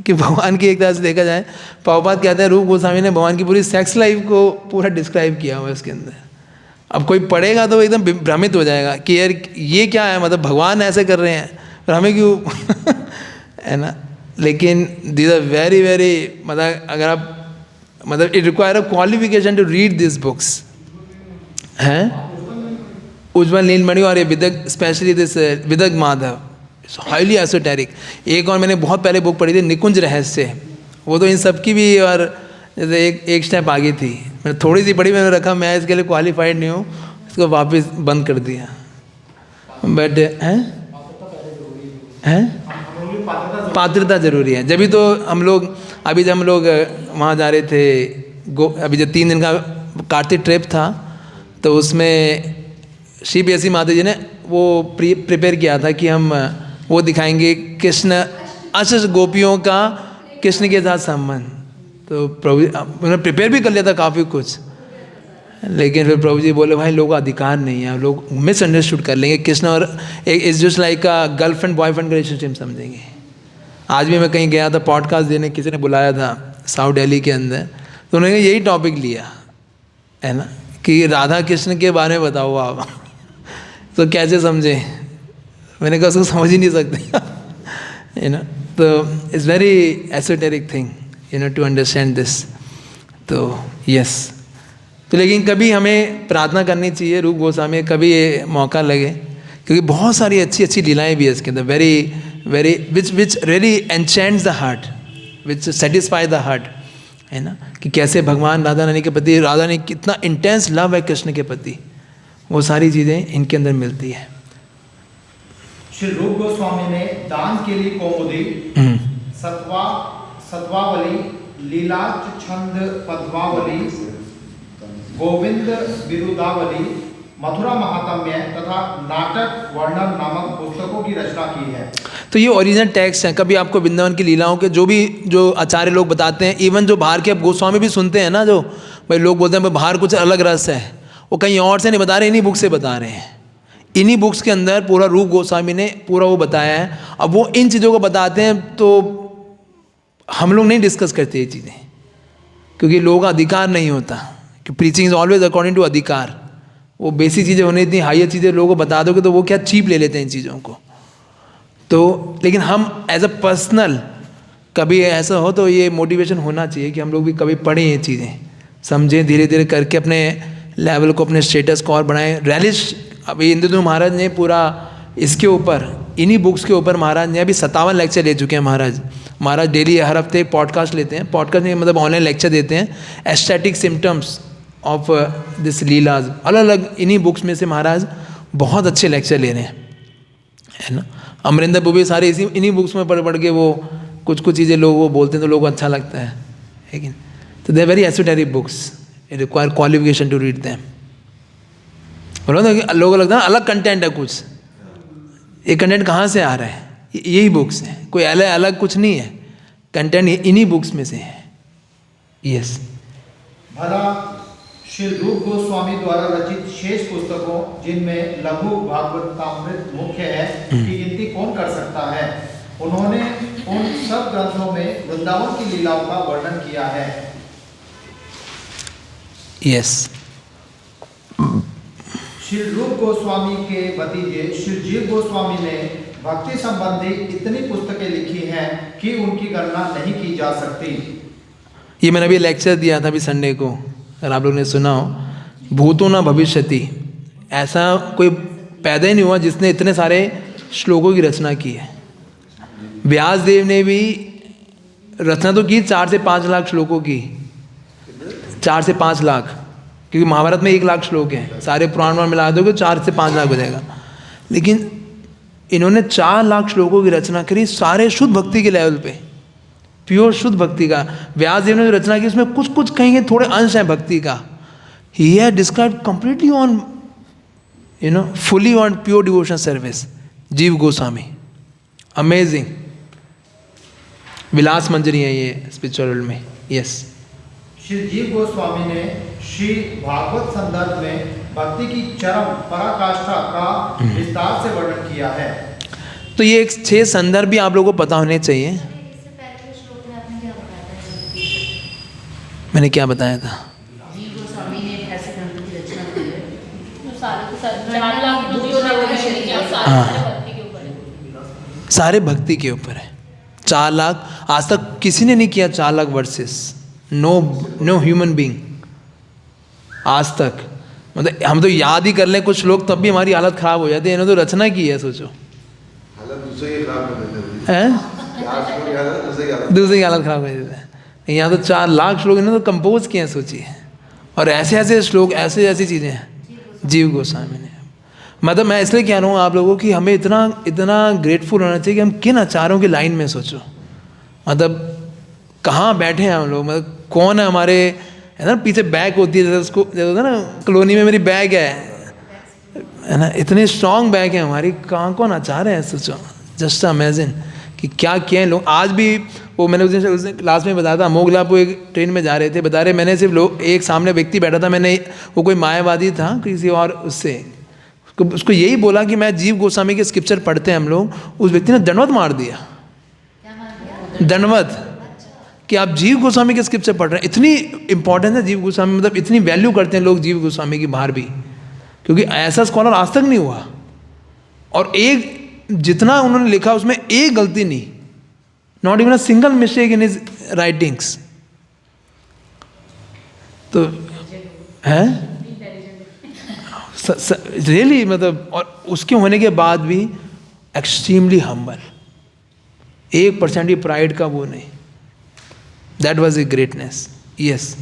कि भगवान की एक तरह से देखा जाए, प्रभुपाद कहते हैं रूप गोस्वामी ने भगवान की पूरी सेक्स लाइफ को पूरा डिस्क्राइब किया हुआ है उसके अंदर। अब कोई पढ़ेगा तो एकदम भ्रमित हो जाएगा कि यार ये क्या है, मतलब भगवान ऐसे कर रहे हैं और हमें क्यों है ना। लेकिन दीज आर वेरी वेरी, मतलब अगर आप, मतलब it require a qualification to read this books हैं। उज्ज्वल नीलमणि और ये Vidagdha, specially this Vidagdha Madhava, highly esoteric. एक और मैंने बहुत पहले बुक पढ़ी थी, निकुंज रहस्य, वो तो इन सब की भी और जैसे एक स्टेप आगे थी। मैंने थोड़ी सी पढ़ी, मैंने रखा मैं इसके लिए क्वालिफाइड नहीं हूँ, इसको वापस बंद कर दिया। बट हैं हैं, हम लोग की पात्रता पात्रता जरूरी है। जब भी तो हम लोग अभी जब हम लोग वहाँ जा रहे थे अभी जो 3 दिन का कार्तिक ट्रिप था, तो उसमें श्री बीएससी माता जी ने वो प्रिपेयर किया था कि हम वो दिखाएंगे कृष्ण अष्ट गोपियों का कृष्ण के साथ संबंध। तो प्रभु उन्होंने प्रिपेयर भी कर लिया था काफ़ी कुछ, लेकिन फिर प्रभु जी बोले भाई लोगों का अधिकार नहीं है, लोग मिसअंडरस्टूड कर लेंगे कृष्ण और एक is just like a girlfriend boyfriend का रिलेशनशिप समझेंगे। आज भी मैं कहीं गया था पॉडकास्ट देने, किसी ने बुलाया था साउथ दिल्ली के अंदर, तो उन्होंने यही टॉपिक लिया है ना कि राधा कृष्ण के बारे में बताओ आप तो कैसे समझे, मैंने कहा उसको समझ ही नहीं सकते यू नो। तो it's very esoteric thing you know to understand this. तो यस, तो लेकिन कभी हमें प्रार्थना करनी चाहिए रूप गोस्वामी, कभी ये मौका लगे, क्योंकि बहुत सारी अच्छी अच्छी लीलाएं भी है इसके अंदर, very very which really enchants the heart, which satisfy the heart, है ना, कि कैसे भगवान राधा रानी के प्रति, राधा रानी कितना इंटेंस लव है कृष्ण के प्रति, वो सारी चीज़ें इनके अंदर मिलती है। श्री रूप गोस्वामी ने दान के लिए कौमुदी, सत्वावली, लीलाच छंद पद्मावली, गोविंद बिरुदावली, मथुरा महात्म्य तथा नाटक वर्णन नामक पुस्तकों की रचना की है। तो ये ओरिजिनल टेक्स्ट हैं। कभी आपको वृंदावन की लीलाओं के जो आचार्य लोग बताते हैं, इवन जो बाहर के गोस्वामी भी सुनते हैं ना, जो भाई लोग बोलते हैं भाई बाहर कुछ अलग रस है, वो कहीं और से नहीं बता रहे, इन्हीं बुक से बता रहे हैं। इन्हीं बुक्स के अंदर पूरा रूप गोस्वामी ने पूरा वो बताया है। अब वो इन चीज़ों को बताते हैं तो हम लोग नहीं डिस्कस करते ये चीज़ें, क्योंकि लोगों का अधिकार नहीं होता, कि preaching is always according to अधिकार। वो बेसिक चीज़ें होने, इतनी हाइयर चीज़ें लोगों को बता दोगे तो वो क्या चीप ले लेते हैं इन चीज़ों को। तो लेकिन हम एज अ पर्सनल कभी ऐसा हो तो ये मोटिवेशन होना चाहिए कि हम लोग भी कभी पढ़ें ये चीज़ें, समझें, धीरे धीरे करके अपने लेवल को, अपने स्टेटस को और बढ़ाएं। रैलिश अभी इंद्रधनु महाराज ने पूरा इसके ऊपर, इन्हीं बुक्स के ऊपर महाराज ने अभी 57 लेक्चर ले चुके हैं। महाराज डेली हर हफ्ते पॉडकास्ट लेते हैं, पॉडकास्ट में मतलब ऑनलाइन लेक्चर देते हैं, एस्थेटिक सिम्टम्स ऑफ दिस लीलाज, अलग अलग इन्हीं बुक्स में से महाराज बहुत अच्छे लेक्चर ले रहे हैं, है ना। अमरिंदर बुबे सारे इन्हीं बुक्स में पढ़ के वो कुछ चीज़ें लोग वो बोलते हैं तो लोगों को अच्छा लगता है, लेकिन तो they are very esoteric books, it require qualification to read them. बोलो ना कि लोगों को लगता है अलग कंटेंट है कुछ, ये कंटेंट कहाँ से आ रहा है, यही बुक्स हैं, कोई अलग कुछ नहीं है, कंटेंट इन्हीं बुक्स में से है। यस, भला श्री रूप गोस्वामी द्वारा रचित शेष पुस्तकों, जिनमें लघु भागवतामृत मुख्य है, की गिनती कौन कर सकता है। उन्होंने उन सब ग्रंथों में वृंदावन की लीलाओं का वर्णन किया है। यस, श्री रूप गोस्वामी के भतीजे श्री जीव गोस्वामी ने भक्ति संबंधी इतनी पुस्तकें लिखी हैं कि उनकी गणना नहीं की जा सकती। ये मैंने अभी लेक्चर दिया था अभी संडे को, अगर आप लोग ने सुना हो, भूतो न भविष्यति, ऐसा कोई पैदा ही नहीं हुआ जिसने इतने सारे श्लोकों की रचना की है। व्यास देव ने भी रचना तो की 4 से 5 लाख श्लोकों की, 4 से 5 लाख, क्योंकि महाभारत में 1 लाख श्लोक हैं, सारे पुराण मिला दोगे 4 से 5 लाख हो जाएगा। लेकिन इन्होंने 4 लाख श्लोकों की रचना करी, सारे शुद्ध भक्ति के लेवल पे, प्योर शुद्ध भक्ति का। व्यास देव ने जो रचना की उसमें कुछ कहेंगे थोड़े अंश हैं भक्ति का। He has described completely on fully on pure devotion service. जीव गोस्वामी अमेजिंग, विलास मंजरी है ये स्पिरिचुअल वर्ल्ड में। यस, श्री जीव गोस्वामी ने श्री भागवत संदर्भ में भक्ति की चरम पराकाष्ठा का विस्तार से वर्णन किया है। तो ये 6 संदर्भ भी आप लोगों को पता होने चाहिए। इससे पहले श्लोक में आपने क्या बताया था? मैंने क्या बताया था? जीव गोस्वामी ने ऐसे ग्रंथों की रचना की है तो सारे के सारे 4 लाख जो सारे भक्ति के ऊपर है, सारे भक्ति के ऊपर है। 4 लाख आज तक किसी ने नहीं किया, 4 lakh verses, no human being आज तक। मतलब हम तो याद ही कर लें कुछ लोग तब भी हमारी हालत खराब हो जाती है। इन्होंने तो रचना की है, सोचो, हालत दूसरे की खराब कर देते हैं, हैं, दूसरे की हालत खराब कर देते हैं। यहाँ तो 4 लाख श्लोक इन्होंने तो कंपोज किए हैं, सोचिए। और ऐसे ऐसे श्लोक, ऐसे ऐसी चीज़ें हैं जीव गोस्वामी ने। मतलब मैं इसलिए कह रहा हूँ आप लोगों कि हमें इतना इतना ग्रेटफुल होना चाहिए कि हम किन आचारों की लाइन में सोचो, मतलब कहाँ बैठे हैं हम लोग, मतलब कौन है हमारे, है ना, पीछे बैग होती है जैसे उसको जैसे होता है ना कॉलोनी में मेरी बैग है ना, इतने स्ट्रॉन्ग बैग है हमारी, कहाँ कौन आचार है, सोचो, जस्ट इमेजिन कि क्या किए हैं लोग। आज भी वो मैंने उस दिन क्लास में बताया था, मोगलापुर एक ट्रेन में जा रहे थे, बता रहे मैंने सिर्फ लोग एक सामने व्यक्ति बैठा था, मैंने वो कोई मायावादी था किसी और उससे उसको यही बोला कि मैं जीव गोस्वामी के स्क्रिप्चर पढ़ते हैं हम लोग, उस व्यक्ति ने दंडवत मार दिया, क्या मान लिया? दंडवत, कि आप जीव गोस्वामी के स्क्रिप्चर पढ़ रहे हैं। इतनी इंपॉर्टेंस है जीव गोस्वामी, मतलब इतनी वैल्यू करते हैं लोग जीव गोस्वामी की बाहर भी, क्योंकि ऐसा स्कॉलर आज तक नहीं हुआ, और एक जितना उन्होंने लिखा उसमें एक गलती नहीं, not even a single mistake in his writings. तो है रियली मतलब, और उसके होने के बाद भी एक्सट्रीमली हम्बल, 1% भी प्राइड का वो नहीं, that was a greatness. Yes,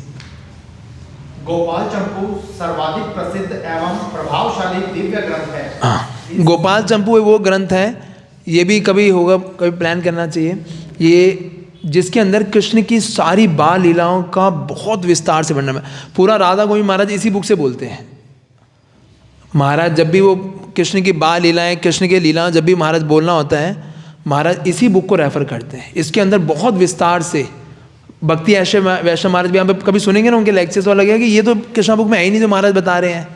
Gopal Champu सर्वाधिक प्रसिद्ध एवं प्रभावशाली दिव्य ग्रंथ है। हाँ, गोपाल चंपू वो ग्रंथ है, ये भी कभी होगा, कभी प्लान करना चाहिए, ये जिसके अंदर कृष्ण की सारी बाल लीलाओं का बहुत विस्तार से वर्णन है। पूरा राधा गोविंद महाराज इसी बुक से बोलते हैं। महाराज जब भी वो कृष्ण की बाल लीलाएं, कृष्ण की लीलाएं जब भी महाराज बोलना होता है, महाराज इसी बुक को रेफर करते हैं। इसके अंदर बहुत विस्तार से भक्ति ऐसे वैष्णव महाराज भी यहाँ पे कभी सुनेंगे ना, उनके लेक्चर्स, और लगेगा कि ये तो कृष्णा बुक में है ही नहीं जो महाराज बता रहे हैं,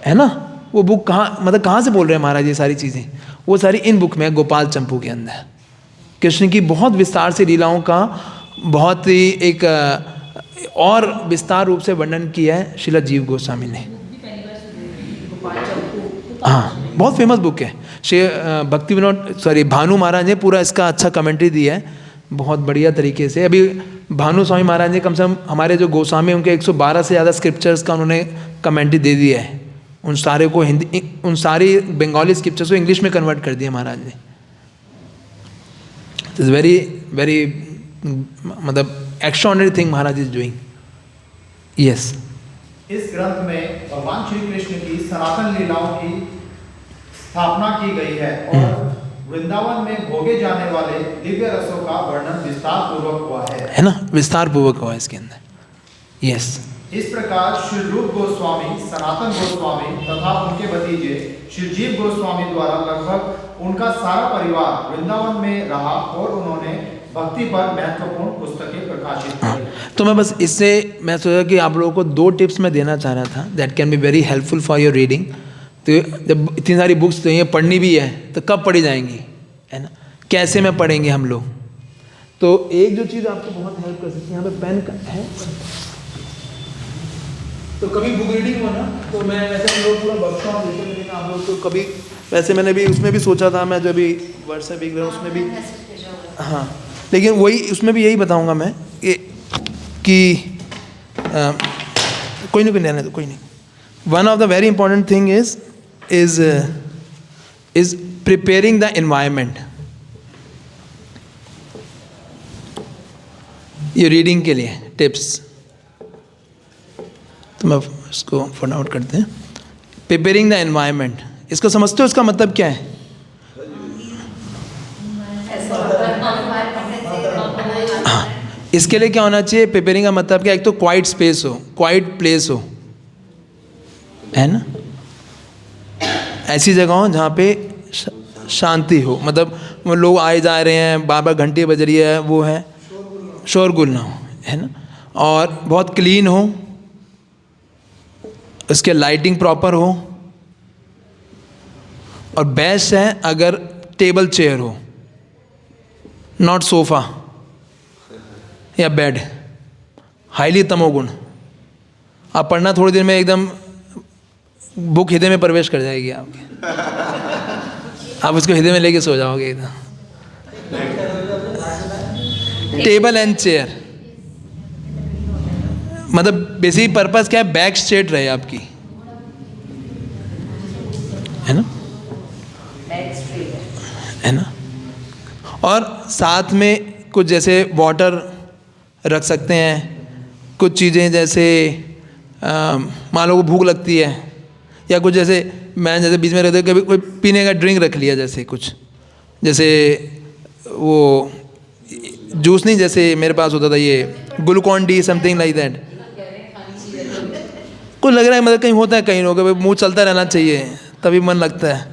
है ना, वो बुक कहाँ, मतलब कहाँ से बोल रहे हैं महाराज ये सारी चीज़ें, वो सारी इन बुक में है, गोपाल चंपू के अंदर कृष्ण की बहुत विस्तार से लीलाओं का बहुत ही एक और विस्तार रूप से वर्णन किया है श्रीला जीव गोस्वामी ने। हाँ, बहुत फेमस बुक है। श्री भक्ति विनोद भानु महाराज ने पूरा इसका अच्छा कमेंट्री दिया है, बहुत बढ़िया तरीके से। अभी भानु स्वामी महाराज ने कम से कम हमारे जो गोस्वामी उनके 112 से ज़्यादा स्क्रिप्चर्स का उन्होंने कमेंट्री दे दिया है, उन सारे को हिंदी, उन सारी बंगाली स्क्रिप्चर्स को इंग्लिश में कन्वर्ट कर दिया महाराज ने। इट्स वेरी वेरी मतलब extraordinary thing Maharaj is doing. Yes, इस ग्रंथ में भगवान श्री कृष्ण की सनातन लीलाओं की स्थापना की गई है और वृंदावन में भोगे जाने वाले दिव्य रसों का वर्णन विस्तार पूर्वक हुआ है ना, विस्तार पूर्वक हुआ है इसके अंदर। यस, इस प्रकार श्री रूप गोस्वामी, सनातन गोस्वामी तथा उनके भतीजे श्री जीव गोस्वामी द्वारा लगभग उनका सारा परिवार वृंदावन में रहा और उन्होंने भक्ति पर महत्वपूर्ण पुस्तकें प्रकाशित की। तो मैं बस इससे मैं सोचा कि आप लोगों को 2 टिप्स मैं देना चाह रहा था, that can be very helpful for your reading. तो जब इतनी सारी बुक्स तो ये पढ़नी भी है तो कब पढ़ी जाएंगी, है ना, कैसे में पढ़ेंगे हम लोग। तो एक जो चीज़ आपको बहुत हेल्प कर सकती है, यहाँ पे पेन है, तो कभी बुक रीडिंग हो ना, तो मैं वैसे हम लोग पूरा वर्कशॉप लेते हैं, लेकिन आप लोग तो कभी वैसे मैंने भी उसमें भी सोचा था, मैं जो भी व्हाट्सएप देख रहा हूँ उसमें भी, हाँ, लेकिन वही उसमें भी यही बताऊँगा मैं कि कोई नहीं रहने दो, कोई नहीं। One of the very important thing is preparing the environment ये रीडिंग के लिए टिप्स। तो मैं इसको फटाफट करते हैं। प्रिपेयरिंग द एनवायरनमेंट, इसको समझते हो, इसका मतलब क्या है? हाँ, इसके लिए क्या होना चाहिए? प्रिपेयरिंग का मतलब क्या? एक तो क्वाइट स्पेस हो, क्वाइट प्लेस हो, है ना, ऐसी जगह हो जहाँ पे शांति हो, मतलब वो लोग आए जा रहे हैं, बार बार घंटी बज रही है, वो है शोरगुल ना हो, है ना, और बहुत क्लीन हो, उसके लाइटिंग प्रॉपर हो, और बेस्ट है अगर टेबल चेयर हो, नॉट सोफा या बेड। हाईली तमोगुण, आप पढ़ना थोड़ी देर में एकदम बुक हृदय में प्रवेश कर जाएगी आपके, आप उसको हृदय में लेके सो जाओगे एकदम। टेबल एंड चेयर, मतलब बेसिक पर्पस क्या है? बैक स्ट्रेट रहे आपकी, है ना, है ना, और साथ में कुछ जैसे वाटर रख सकते हैं, कुछ चीज़ें जैसे मान लो भूख लगती है या कुछ जैसे मैं जैसे बीच में रहते कभी कोई पीने का ड्रिंक रख लिया, जैसे कुछ जैसे वो जूस नहीं, जैसे मेरे पास होता था ये Glucon D, something like that. कुछ लग रहा है मतलब कहीं होता है कहीं लोगों का मुँह चलता रहना चाहिए तभी मन लगता है,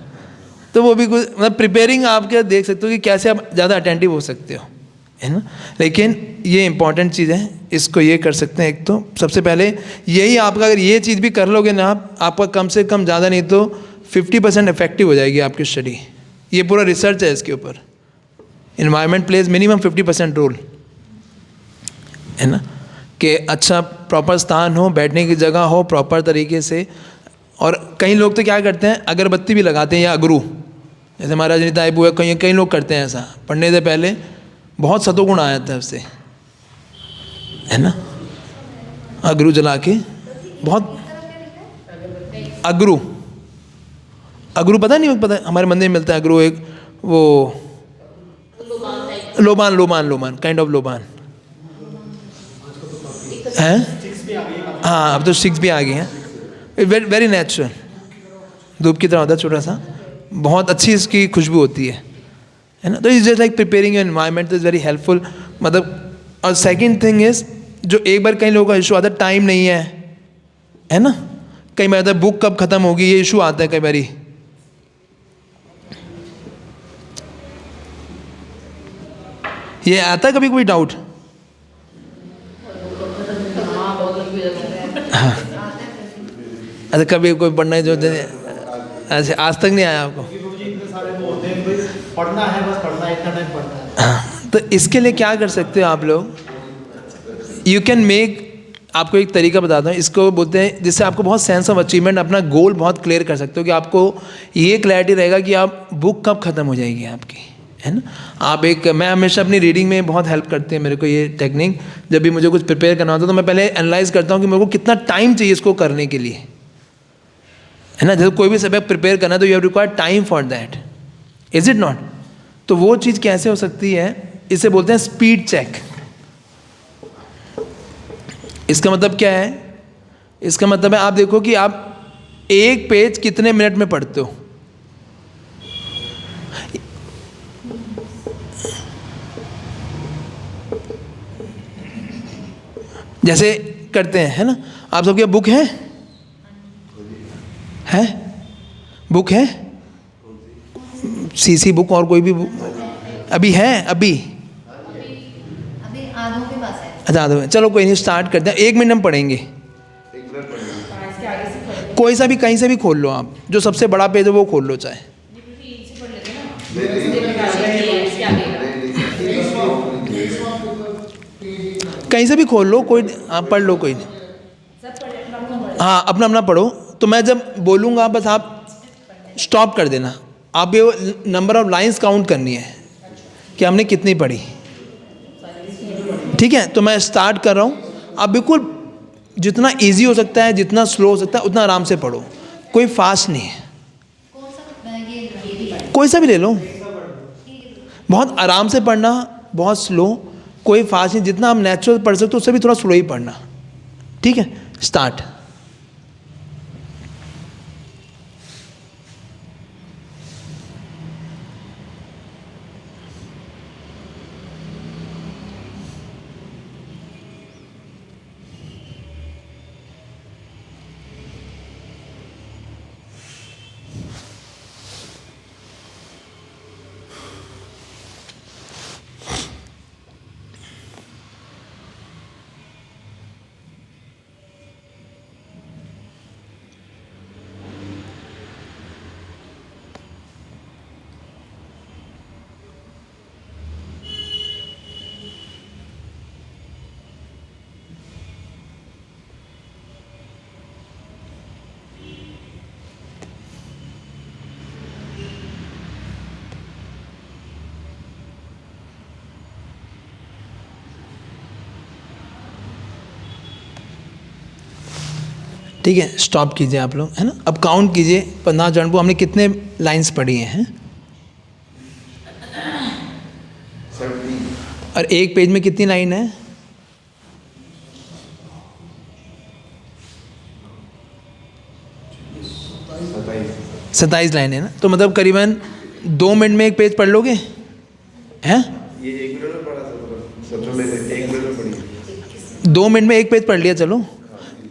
तो वो भी कुछ मतलब प्रिपेयरिंग आप क्या देख सकते हो कि कैसे आप ज़्यादा अटेंटिव हो सकते हो, है ना। लेकिन ये इंपॉर्टेंट चीज़ है, इसको ये कर सकते हैं। एक तो सबसे पहले यही आपका, अगर ये चीज़ भी कर लोगे ना आप, आपका कम से कम ज़्यादा नहीं तो 50% इफेक्टिव हो जाएगी आपकी स्टडी। ये पूरा रिसर्च है इसके ऊपर। इन्वायरमेंट प्लेज मिनिमम 50% रोल, है ना, कि अच्छा प्रॉपर स्थान हो, बैठने की जगह हो प्रॉपर तरीके से। और कई लोग तो क्या करते हैं, अगरबत्ती भी लगाते हैं या अगरू, जैसे महाराज निताई हुआ, कई कई लोग करते हैं ऐसा। पढ़ने से पहले बहुत सतोगुण आ जाता है उससे, है ना। अगरू जला के बहुत, अगरू, अगरू पता नहीं, पता हमारे मंदिर में मिलता है अगरू, एक वो लोबान, लोबान, लोबान, काइंड ऑफ लोबान है। हाँ अब तो 6 भी आ गई हैं। वेरी वेरी नेचुरल, धूप की तरह होता है छोटा सा, बहुत अच्छी इसकी खुशबू होती है ना। तो is just like preparing your environment is very helpful. मतलब और सेकंड थिंग इज, जो एक बार कई लोगों का इशू आता है, टाइम नहीं है ना। कई बार आता है बुक कब खत्म होगी, ये इशू आता है कई बारी। ये आता है कभी कोई डाउट? हाँ, अच्छा कभी कोई पढ़ना है जो ऐसे आज तक नहीं आया आपको? पढ़ना है, बस पढ़ना है, इतना टाइम पढ़ना है। हाँ, तो इसके लिए क्या कर सकते हो आप लोग, यू कैन मेक, आपको एक तरीका बताता हूँ, इसको बोलते हैं जिससे आपको बहुत सेंस ऑफ अचीवमेंट, अपना गोल बहुत क्लियर कर सकते हो कि आपको ये क्लैरिटी रहेगा कि आप बुक कब ख़त्म हो जाएगी आपकी, है ना। आप एक, मैं हमेशा अपनी रीडिंग में बहुत हेल्प करती है मेरे को ये टेक्निक। जब भी मुझे कुछ प्रिपेयर करना होता है तो मैं पहले एनालाइज करता हूँ कि मेरे को कितना टाइम चाहिए इसको करने के लिए, है ना। जब कोई भी सब्जेक्ट प्रिपेयर करना है तो you have require time for that, is it not. तो वो चीज़ कैसे हो सकती है, इसे बोलते हैं स्पीड चेक। इसका मतलब क्या है, इसका मतलब है आप देखो कि आप एक पेज कितने मिनट में पढ़ते हो। जैसे करते हैं, है ना, आप सबके बुक है बुक है, सीसी बुक और कोई भी बुक अभी है? अभी आधों के पास है। अच्छा आधो है, चलो कोई नहीं, स्टार्ट करते हैं। 1 मिनट हम पढ़ेंगे, कोई सा भी कहीं से भी खोल लो आप, जो सबसे बड़ा पेज है वो खोल लो, चाहे कहीं से भी खोल लो, कोई आप पढ़ लो, कोई नहीं। हाँ अपना अपना पढ़ो। तो मैं जब बोलूँगा बस आप स्टॉप कर देना। आप ये नंबर ऑफ लाइंस काउंट करनी है कि हमने कितनी पढ़ी, ठीक है। तो मैं स्टार्ट कर रहा हूँ, आप बिल्कुल जितना इजी हो सकता है, जितना स्लो हो सकता है उतना आराम से पढ़ो, कोई फास्ट नहीं है। कोई सा भी ले लो, बहुत आराम से पढ़ना, बहुत स्लो, कोई फास्ट नहीं, जितना आप नेचुरल पढ़ सकते हो उससे भी थोड़ा स्लो ही पढ़ना, ठीक है। स्टार्ट। ठीक है, स्टॉप कीजिए आप लोग, है ना। अब काउंट कीजिए 15 चरण को हमने कितने लाइंस पढ़ी हैं, और एक पेज में कितनी लाइन है? 27 लाइनें ना, तो मतलब करीबन 2 मिनट में एक पेज पढ़ लोगे हैं? ये 1 मिनट में पढ़ा था, 17 में 1 मिनट में पढ़ी। 2 मिनट में एक पेज पढ़ लिया, चलो।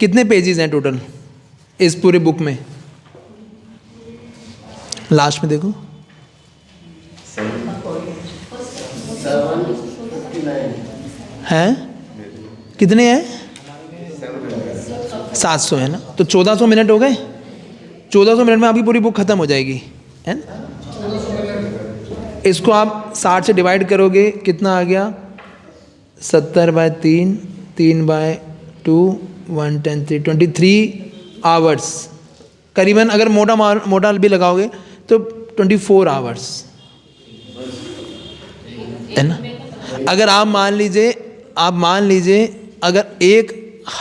कितने पेजेस हैं टोटल इस पूरे बुक में? लास्ट में देखो, 759 हैं कितने हैं? 700 है ना, तो 1400 मिनट हो गए। 1400 मिनट में आपकी पूरी बुक खत्म हो जाएगी, है ना? इसको आप 60 से डिवाइड करोगे, कितना आ गया? 70/3, 3/2, 110, 23 आवर्स करीबन। अगर मोटा भी लगाओगे तो 24 आवर्स, है ना? अगर आप मान लीजिए अगर एक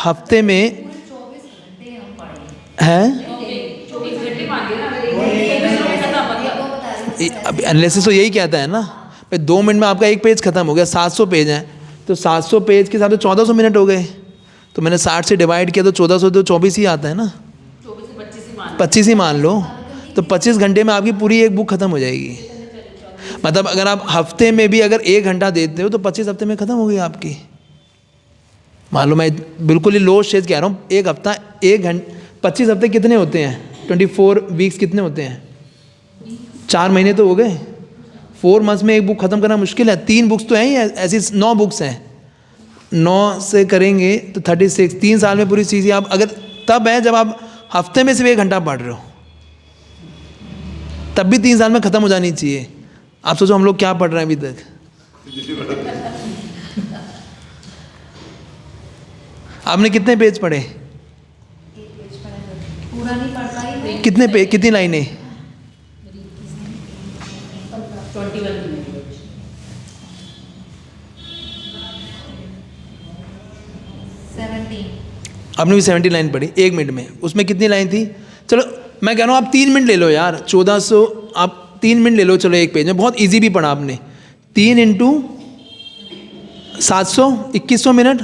हफ्ते में है, अब एनालिसिस तो यही कहता है ना भाई, 2 मिनट में आपका एक पेज खत्म हो गया। 700 पेज हैं, तो 700 पेज के हिसाब से 1400 मिनट हो गए। तो मैंने 60 से डिवाइड किया तो 1400 तो 24 ही आता है ना, 25 ही मान लो। तो 25 घंटे में आपकी पूरी एक बुक खत्म हो जाएगी। मतलब अगर आप हफ्ते में भी अगर 1 घंटा देते हो तो 25 हफ्ते में ख़त्म हो गई आपकी। मालूम है, बिल्कुल ही लो स्टेज कह रहा हूँ। एक हफ्ता 1 घंटा, 25 हफ्ते कितने होते हैं? 24 वीक्स कितने होते हैं? 4 महीने तो हो गए। 4 मंथ्स में एक बुक ख़त्म करना मुश्किल है। 3 बुक्स तो हैं ही, ऐसी 9 बुक्स हैं। 9 से करेंगे तो 36, 3 साल में पूरी चीज़ें आप अगर तब है जब आप हफ्ते में सिर्फ 1 घंटा पढ़ रहे हो, तब भी 3 साल में ख़त्म हो जानी चाहिए। आप सोचो हम लोग क्या पढ़ रहे हैं अभी तक। आपने कितने पेज पढ़े? पूरा नहीं पढ़ पाई मैं। कितने पेज, कितनी लाइनें? 21 मिनट। 17। आपने भी 70 लाइन पढ़ी 1 मिनट में। उसमें कितनी लाइन थी? चलो मैं कह रहा हूँ आप 3 मिनट ले लो यार, 1400 आप 3 मिनट ले लो। चलो एक पेज में बहुत इजी भी पढ़ा आपने। 3 × 700 2100 मिनट,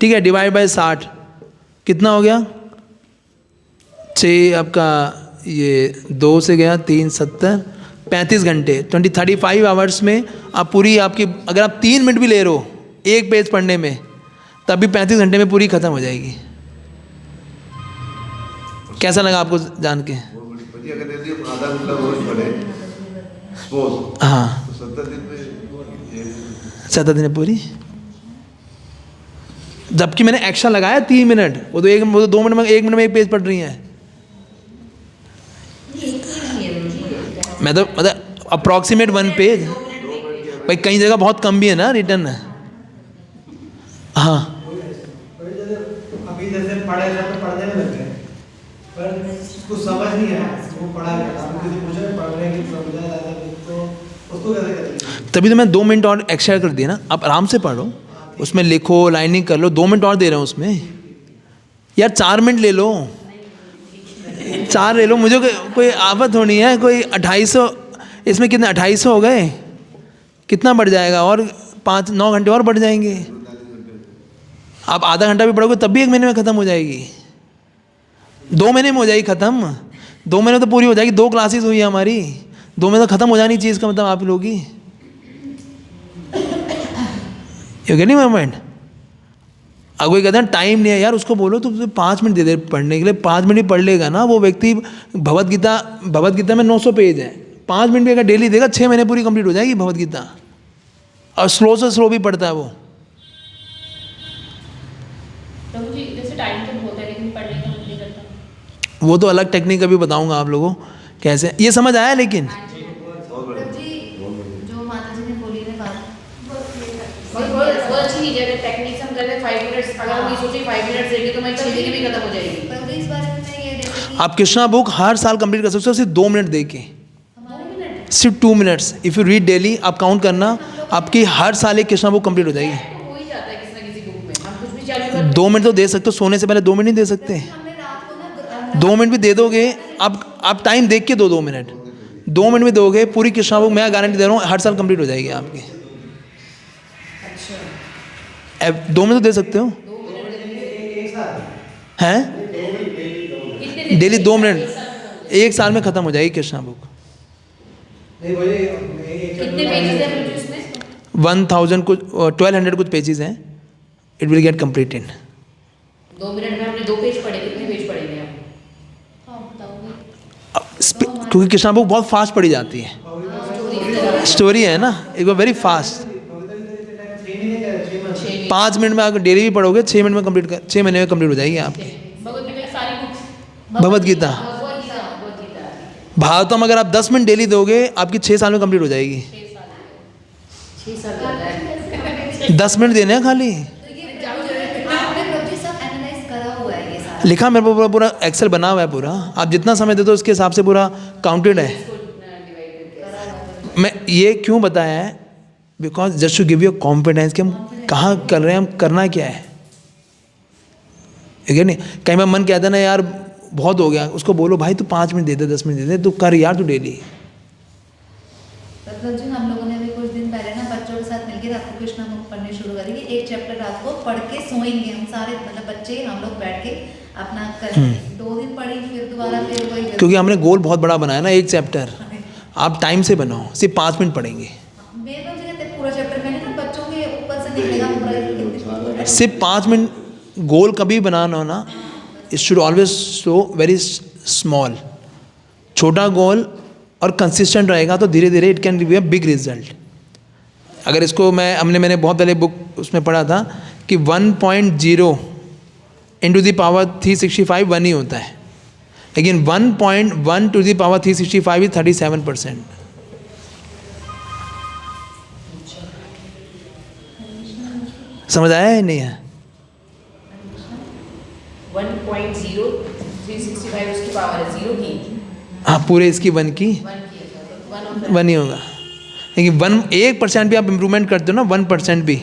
ठीक है। डिवाइड बाय 60 कितना हो गया? 6 आपका ये 2 से गया 3 70 35 घंटे 35 आवर्स में आप पूरी आपकी, अगर आप 3 मिनट भी ले रहे हो एक पेज पढ़ने में, तब भी 35 घंटे में पूरी ख़त्म हो जाएगी। कैसा लगा आपको जान के? अगर यदि हम आधा घंटा रोज पढ़े सपोज, हाँ, तो 70 दिन में 7 दिन में पूरी। जबकि मैंने एक्स्ट्रा लगाया 3 मिनट, वो तो 2 मिनट में 1 मिनट में एक पेज पढ़ रही हैं। मैं तो मतलब अप्रॉक्सीमेट 1 पेज भाई, कई जगह बहुत कम भी है ना रिटर्न। हाँ अभी जैसे पढ़े थे तो पढ़ने में लग गए, पर कुछ समझ नहीं आया, वो पढ़ा गया। अब किसी पूछे पढ़ रहे हैं कि समझा ज़्यादा, तो उसको कैसे करेंगे? तभी तो मैं 2 मिनट और एक्स्ट्रा कर दिया ना। आप आराम से पढ़ो, उसमें लिखो, लाइनिंग कर लो। 2 मिनट और दे रहा हूँ उसमें यार। 4 मिनट ले लो, 4 ले लो, मुझे कोई आफत होनी है। कोई 2800, इसमें कितने 2800 हो गए, कितना बढ़ जाएगा? और 9 घंटे और बढ़ जाएंगे। आप आधा घंटा भी पढ़ोगे तब भी 1 महीने में ख़त्म हो जाएगी। 2 महीने में हो जाएगी ख़त्म। 2 महीने तो पूरी हो जाएगी। 2 क्लासेस हुई है हमारी, 2 महीने तो ख़त्म हो जानी चाहिए। इसका मतलब आप लोग ही यू गेटिंग माय पॉइंट? अब कोई कहता है टाइम नहीं है यार, उसको बोलो तो 5 मिनट दे दे पढ़ने के लिए। 5 मिनट ही पढ़ लेगा ना वो व्यक्ति। भगवद गीता में 900 पेज है। 5 मिनट भी अगर डेली देगा 6 महीने पूरी कंप्लीट हो जाएगी भगवद गीता। और स्लो से स्लो भी पढ़ता है वो। प्रभु जी जैसे टाइम तो बहुत है लेकिन पढ़ने का मन नहीं करता। वो तो अलग टेक्निक अभी बताऊंगा आप लोगों कैसे। ये समझ आया? लेकिन प्रभु जी जो माता जी ने बोली ना बात, वो अच्छी नहीं है। टेक्निक हम कर रहे 5 मिनट्स, अगर हम ये सोचे 5 मिनट्स देंगे तो मैं 6 दिन में खत्म हो जाएगी। प्रभु जी इस बारे में मैं ये जैसे कि आप कृष्णा बुक हर साल कंप्लीट कर सकते हो सिर्फ 2 मिनट दे के। सिर्फ 2 minutes if you read daily. आप काउंट करना, आपकी हर साल एक कृष्णा बुक कंप्लीट हो जाएगी। तो हो ही जाता है किसी ना किसी बुक में। हम कुछ भी चालू कर 2 मिनट तो दे सकते हो, सोने से पहले 2 मिनट नहीं दे सकते? हमने रात को ना 2 मिनट भी दे दोगे आप टाइम देख के 2 मिनट 2 मिनट भी दोगे, पूरी कृष्णा बुक मैं गारंटी दे रहा हूँ हर साल कंप्लीट हो जाएगी आपकी। 2 मिनट तो दे सकते हो हैं? डेली 2 मिनट 1 साल में ख़त्म हो जाएगी कृष्णा बुक। कितने पेजेस हैं मुझे इसमें? 1000 कुछ 1200 कुछ पेजेस हैं। It will get completed. 2 minute में हमने 2 पेज पढ़े, कितने पेज पढ़ेंगे आप? हाँ बताओगे। क्योंकि कृष्णा बुक बहुत फास्ट पढ़ी जाती है, स्टोरी है ना, एक बार वेरी फास्ट। 5 मिनट में अगर डेली भी पढ़ोगे 6 मिनट में कंप्लीट 6 महीने में कंप्लीट हो जाएगी आपकी भगवत गीता की सारी बुक्स। भगवत गीता। भागवतम अगर आप 10 मिनट डेली दोगे आपकी 6 साल में कंप्लीट हो जाएगी। 6 साल लगा है। 10 मिनट देने हैं खाली। आपने प्रभु जी सब एनालाइज करा हुआ है ये सारा। लिखा मेरे को पूरा एक्सेल बना हुआ है पूरा। आप जितना समय देते हो उसके हिसाब से पूरा काउंटेड है। मैं ये क्यों बताया है? Because just to give you confidence कि हम कहाँ कर रहे हैं, हम करना क्या है। ठीक है नहीं, कई बार मन कहता है ना यार बहुत हो गया, उसको बोलो भाई तू 5 मिनट दे दे, 10 मिनट दे दे, तू कर यार तू डेली। प्रभु जी हम लोगों ने भी कुछ दिन पहले ना बच्चों के साथ मिलकर रात को कृष्णा बुक पढ़नी शुरू करी। 1 चैप्टर रात को पढ़ के सोएंगे हम सारे, मतलब बच्चे हम लोग बैठ के अपना करेंगे। 2 दिन पढ़ी, फिर दोबारा फिर वही। क्योंकि हमने गोल बहुत बड़ा बनाया ना, 1 चैप्टर आप टाइम से बनाओ, सिर्फ 5 मिनट पढ़ेंगे। मेरे प्रभु जी कहते पूरा चैप्टर मैंने ना बच्चों के ऊपर से निकलेगा पूरा। सिर्फ 5 मिनट गोल कभी बनाना हो ना, it should always so very small. छोटा गोल और कंसिस्टेंट रहेगा तो धीरे धीरे it can give a big result. अगर इसको मैंने बहुत पहले बुक उसमें पढ़ा था कि 1.0 into the power 365 1 ही होता है, लेकिन 1.1 to the power 365 is 37%। समझ आया है नहीं है? 1.0 365 उसकी पावर है, 0 की। हाँ पूरे इसकी 1 की 1 की है, तो 1 1 ही होगा। लेकिन 1% भी आप इम्प्रूवमेंट करते हो ना, 1% भी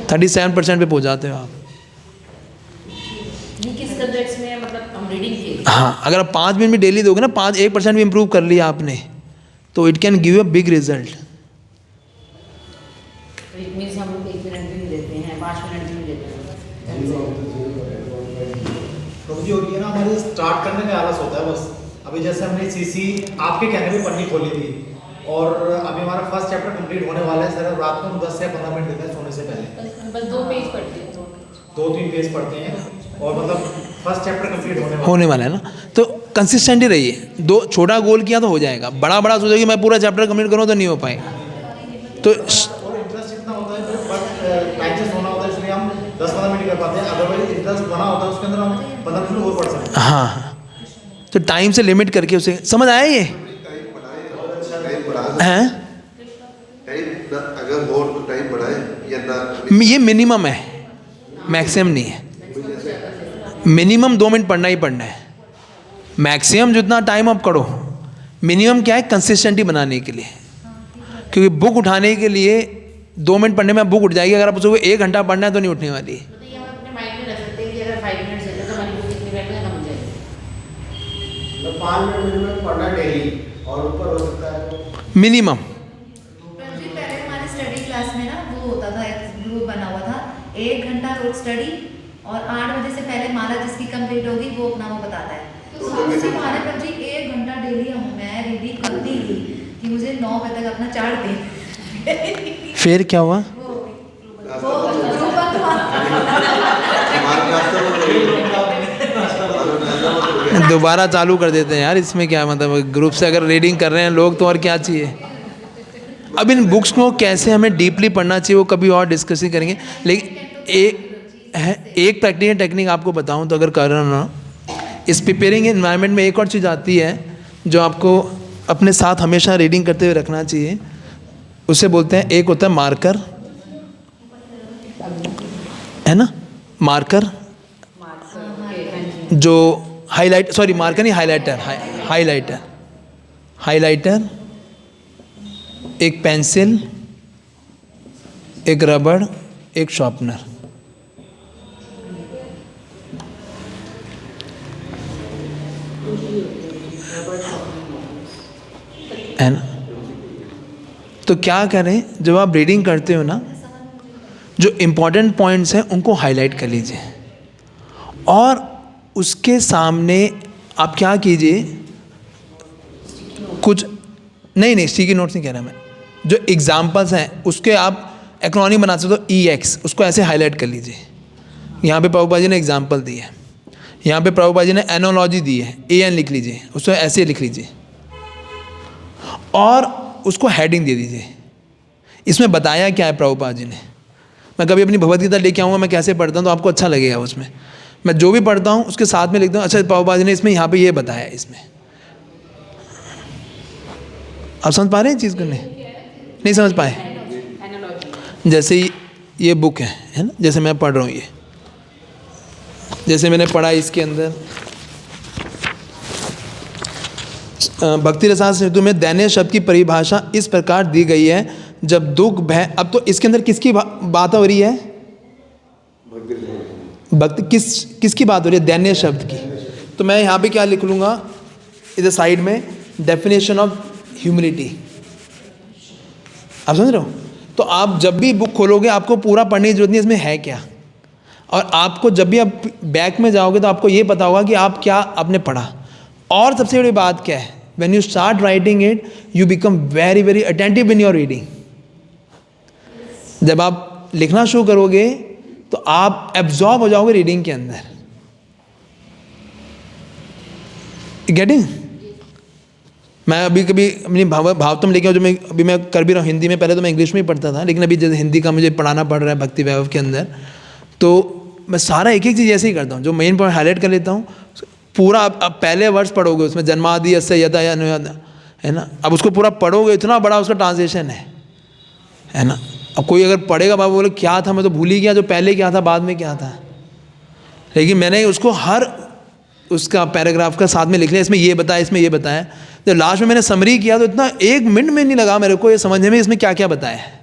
37% पे पहुँच जाते हो आप। ये किस सब्जेक्ट्स में है, मतलब हम रीडिंग के? हाँ अगर आप 5 मिनट भी डेली दोगे ना, 1% भी इम्प्रूव कर लिया आपने तो it can give a big result. It means हम 1 मिनट भी नहीं देते हैं, 5 मिनट भी नहीं देते हैं। प्रभु जी होती है ना, हमारे स्टार्ट करने में आलस होता है बस। अभी जैसे हमने सीसी आपके कहने पे पढ़नी खोली थी और अभी हमारा फर्स्ट चैप्टर कंप्लीट होने वाला है। सर रात को हम 10 से 15 मिनट देते हैं सोने से पहले। बस 2 पेज पढ़ते हैं, 2-3 पेज पढ़ते हैं और मतलब फर्स्ट चैप्टर कंप्लीट होने वाला है ना। तो कंसिस्टेंट ही रहिए। 2 छोटा गोल किया तो हो जाएगा, बड़ा सोचोगे मैं पूरा चैप्टर कंप्लीट करूँ तो नहीं हो पाएगा। तो और इंटरेस्ट इतना होता है बट टाइम से सोना होता है, इसलिए हम 10-15 मिनट कर पाते हैं। अदरवाइज इंटरेस्ट बना होता है उसके अंदर हम 15 मिनट और पढ़ सकते हैं। हाँ तो टाइम से लिमिट करके उसे समझ आया ये हैं? अगर हो तो टाइम बढ़ाए या ना, ये मिनिमम है, मैक्सिमम नहीं है। मिनिमम 2 मिनट पढ़ना ही पढ़ना है। मैक्सिमम जितना टाइम आप करो, मिनिमम क्या है कंसिस्टेंटी बनाने के लिए। क्योंकि बुक उठाने के लिए 2 मिनट पढ़ने में बुक उठ जाएगी, अगर आप उसको 1 घंटा पढ़ना है तो नहीं उठने वाली। मतलब ये हम अपने माइंड में रख सकते हैं कि अगर 5 मिनट से तो हमारी बुक कितनी मिनट में खत्म हो जाएगी। 5 मिनट में पढ़ना डेली और ऊपर हो सकता है तो मिनिमम। प्रभु जी पहले हमारे स्टडी क्लास में ना वो होता था, एक ग्रुप बना हुआ था, 1 घंटा रोज स्टडी और 8 बजे से पहले माला जिसकी कंप्लीट होगी वो अपना वो बताता है। तो सबसे पहले प्रभु जी 1 घंटा डेली मैं रीडिंग करती थी कि मुझे 9 बजे तक अपना चार्ट दे। फिर क्या हुआ? वो ग्रुप बंद हुआ। हमारे पास तो दोबारा चालू कर देते हैं यार, इसमें क्या मतलब, ग्रुप से अगर रीडिंग कर रहे हैं लोग तो और क्या चाहिए। अब इन बुक्स को कैसे हमें डीपली पढ़ना चाहिए वो कभी और डिस्कस ही करेंगे। लेकिन एक प्रैक्टिकल टेक्निक आपको बताऊं तो अगर कर रहा ना, इस प्रिपेयरिंग एनवायरनमेंट में एक और चीज़ आती है जो आपको अपने साथ हमेशा रीडिंग करते हुए रखना चाहिए। उसे बोलते हैं, एक होता है मार्कर, है ना, मार्कर जो हाईलाइट, सॉरी मार्कर नहीं, हाईलाइटर, एक पेंसिल, एक रबड़, एक शार्पनर। है ना। तो क्या करें, जब आप रीडिंग करते हो ना, जो इम्पोर्टेंट पॉइंट्स हैं उनको हाईलाइट कर लीजिए और उसके सामने आप क्या कीजिए, कुछ नहीं स्टिकी नोट्स नहीं कह रहा मैं, जो एग्जाम्पल्स हैं उसके आप एक्रोनिम बना सकते हो, EX, उसको ऐसे हाईलाइट कर लीजिए। यहाँ पे प्रभुपाद जी ने एग्जाम्पल दी है, यहाँ पे प्रभुपाद जी ने एनोलॉजी दी है, AN लिख लीजिए, उसको ऐसे लिख लीजिए और उसको हेडिंग दे दीजिए। इसमें बताया क्या है प्रभुपाद जी ने। मैं कभी अपनी भगवद गीता लेके आऊँगा, मैं कैसे पढ़ता हूँ तो आपको अच्छा लगेगा। उसमें मैं जो भी पढ़ता हूँ उसके साथ में लिखता हूँ, अच्छा प्रभुपाद जी ने इसमें यहाँ पे ये बताया है। इसमें आप समझ पा रहे हैं चीज़ को? नहीं समझ पाए? जैसे ये बुक है ना, जैसे मैं पढ़ रहा हूँ, ये जैसे मैंने पढ़ा इसके अंदर भक्ति रसायन सिंधु में दैन्य शब्द की परिभाषा इस प्रकार दी गई है, जब दुख भय। अब तो इसके अंदर किसकी बात हो रही है? भक्ति किसकी बात हो रही है? दैन्य शब्द की। तो मैं यहाँ पे क्या लिख लूँगा इधर साइड में, डेफिनेशन ऑफ ह्यूमिलिटी। आप समझ रहे हो? तो आप जब भी बुक खोलोगे आपको पूरा पढ़ने की जरूरत नहीं इसमें है क्या, और आपको जब भी आप बैक में जाओगे तो आपको ये पता होगा कि आप क्या आपने पढ़ा। और सबसे बड़ी बात क्या है, when you start writing it you become very very attentive in your reading. जब आप लिखना शुरू करोगे तो आप एब्जॉर्ब हो जाओगे रीडिंग के अंदर। गेटिंग? मैं अभी कभी अपनी भावतम लेके जो मैं कर भी रहा हूँ हिंदी में, पहले तो मैं इंग्लिश में ही पढ़ता था, लेकिन अभी जैसे हिंदी का मुझे पढ़ाना पड़ रहा है भक्ति वैभव के अंदर, तो मैं सारा एक एक चीज़ ऐसे ही करता हूँ, जो मेन पॉइंट हाईलाइट कर लेता हूँ। पूरा अब पहले वर्ड्स पढ़ोगे उसमें जन्मादि यस्य यदा या अनुयदा है ना, अब उसको पूरा पढ़ोगे, इतना बड़ा उसका ट्रांसलेशन है ना। अब कोई अगर पढ़ेगा बाबू बोले क्या था, मैं तो भूल ही गया जो पहले क्या था बाद में क्या था, लेकिन मैंने उसको हर उसका पैराग्राफ का साथ में लिख लिया, इसमें ये बताया, इसमें ये बताया। तो लास्ट में मैंने समरी किया तो इतना 1 मिनट में नहीं लगा मेरे को ये समझने में इसमें क्या क्या बताया है।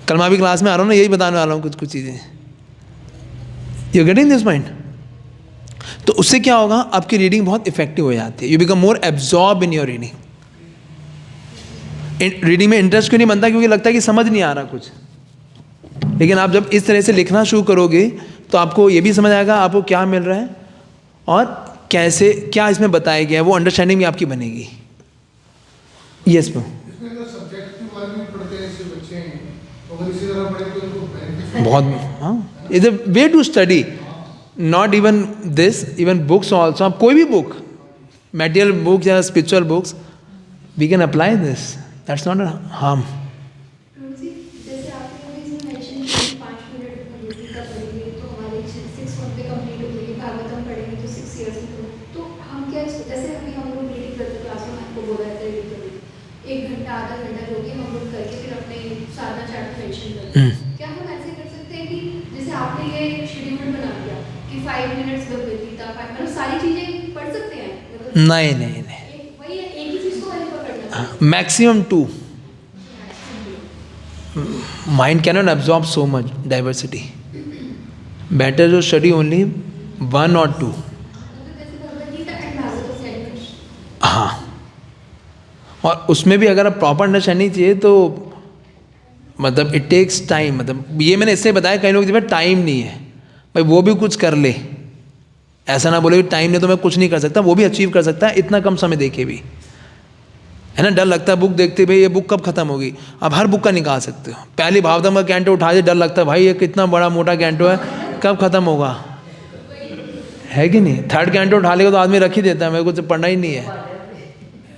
कल मैं अभी क्लास में आ रहा हूँ ना, यही बताने वाला हूँ कुछ चीज़ें। You getting this point? तो उससे क्या होगा, आपकी रीडिंग बहुत इफेक्टिव हो जाती है। You become more absorb in your reading. Reading में इंटरेस्ट क्यों नहीं बनता? क्योंकि लगता है कि समझ नहीं आ रहा कुछ। लेकिन आप जब इस तरह से लिखना शुरू करोगे तो आपको ये भी समझ आएगा आपको क्या मिल रहा है और कैसे क्या इसमें बताया गया है, वो अंडरस्टैंडिंग भी आपकी बनेगी। Yes ma'am. बहुत, हाँ, is a way to study, not even this, even books also. आप कोई भी बुक, मेटेरियल बुक्स या spiritual books, we can apply this, that's not a harm. जैसे आपने इसमें मेंशन किया 5 मिनट भगवद गीता पढ़ेंगे तो हमारे 6 मंथ पे कंप्लीट हो जाएगी, भागवतम पढ़ेंगे तो 6 इयर्स में। तो हम क्या, जैसे अभी हम लोग रीडिंग करते क्लास में, आपको बोला था रीडिंग करने 1 घंटा आधा घंटा जो कि हम लोग करके फिर अपने साधना चार्ट मेंशन करते हैं। क्या हम ऐसे कर सकते हैं कि जैसे आपने ये शेड्यूल बना दिया कि 5 मिनट्स भगवद गीता, मतलब सारी चीज़ें पढ़ सकते हैं? नहीं, वही एक ही चीज़ को वही पकड़ना, maximum 2। Mind cannot absorb so much diversity. Better to study only 1 or 2. हाँ, और उसमें भी अगर आप प्रॉपर अंडरस्टैंडिंग चाहिए तो मतलब इट टेक्स टाइम। मतलब ये मैंने इसलिए बताया, कई लोग जिसमें टाइम नहीं है, भाई वो भी कुछ कर ले, ऐसा ना बोले कि टाइम नहीं तो मैं कुछ नहीं कर सकता, वो भी अचीव कर सकता है इतना कम समय देके भी, है ना। डर लगता है बुक देखते भाई ये बुक कब खत्म होगी, आप हर बुक का निकाल सकते हो। पहली भावतम का कैंटो उठा दे, डर लगता है भाई ये कितना बड़ा मोटा कैंटो है, कब खत्म होगा, है कि नहीं। 3rd कैंटो उठा लेगा तो आदमी रख ही देता है, मेरे को तो पढ़ना ही नहीं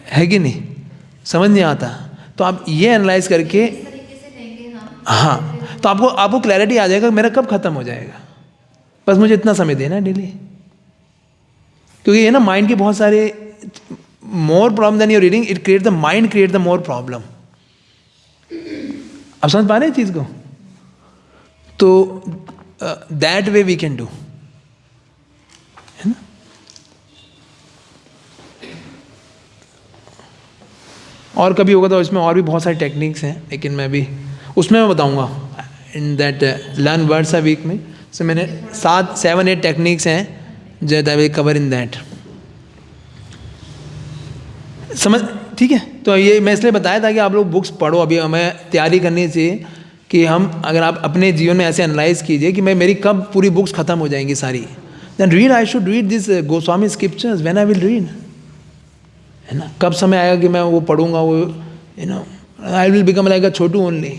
है कि नहीं, समझ नहीं आता। तो आप ये एनालाइज करके, हाँ, तो आपको क्लैरिटी आ जाएगा मेरा कब खत्म हो जाएगा, बस मुझे इतना समय देना है डेली। क्योंकि ये ना माइंड के बहुत सारे more problem than your reading, it creates the mind creates the more problem. आप समझ पा रहे हैं चीज को? तो that way we can do, है ना। और कभी होगा तो इसमें और भी बहुत सारी टेक्निक्स हैं, लेकिन मैं भी उसमें मैं बताऊंगा in that learn words a week में। से मैंने 7-8 टेक्निक्स हैं जो that will cover in that, समझ, ठीक है। तो ये मैं इसलिए बताया था कि आप लोग बुक्स पढ़ो। अभी हमें तैयारी करनी चाहिए कि हम, अगर आप अपने जीवन में ऐसे एनालाइज कीजिए कि मेरी कब पूरी बुक्स ख़त्म हो जाएंगी सारी, Then read, I should read this Goswami scriptures. When I will read, है ना, कब समय आएगा कि मैं वो पढ़ूंगा, वो you know I will become like a छोटू ओनली,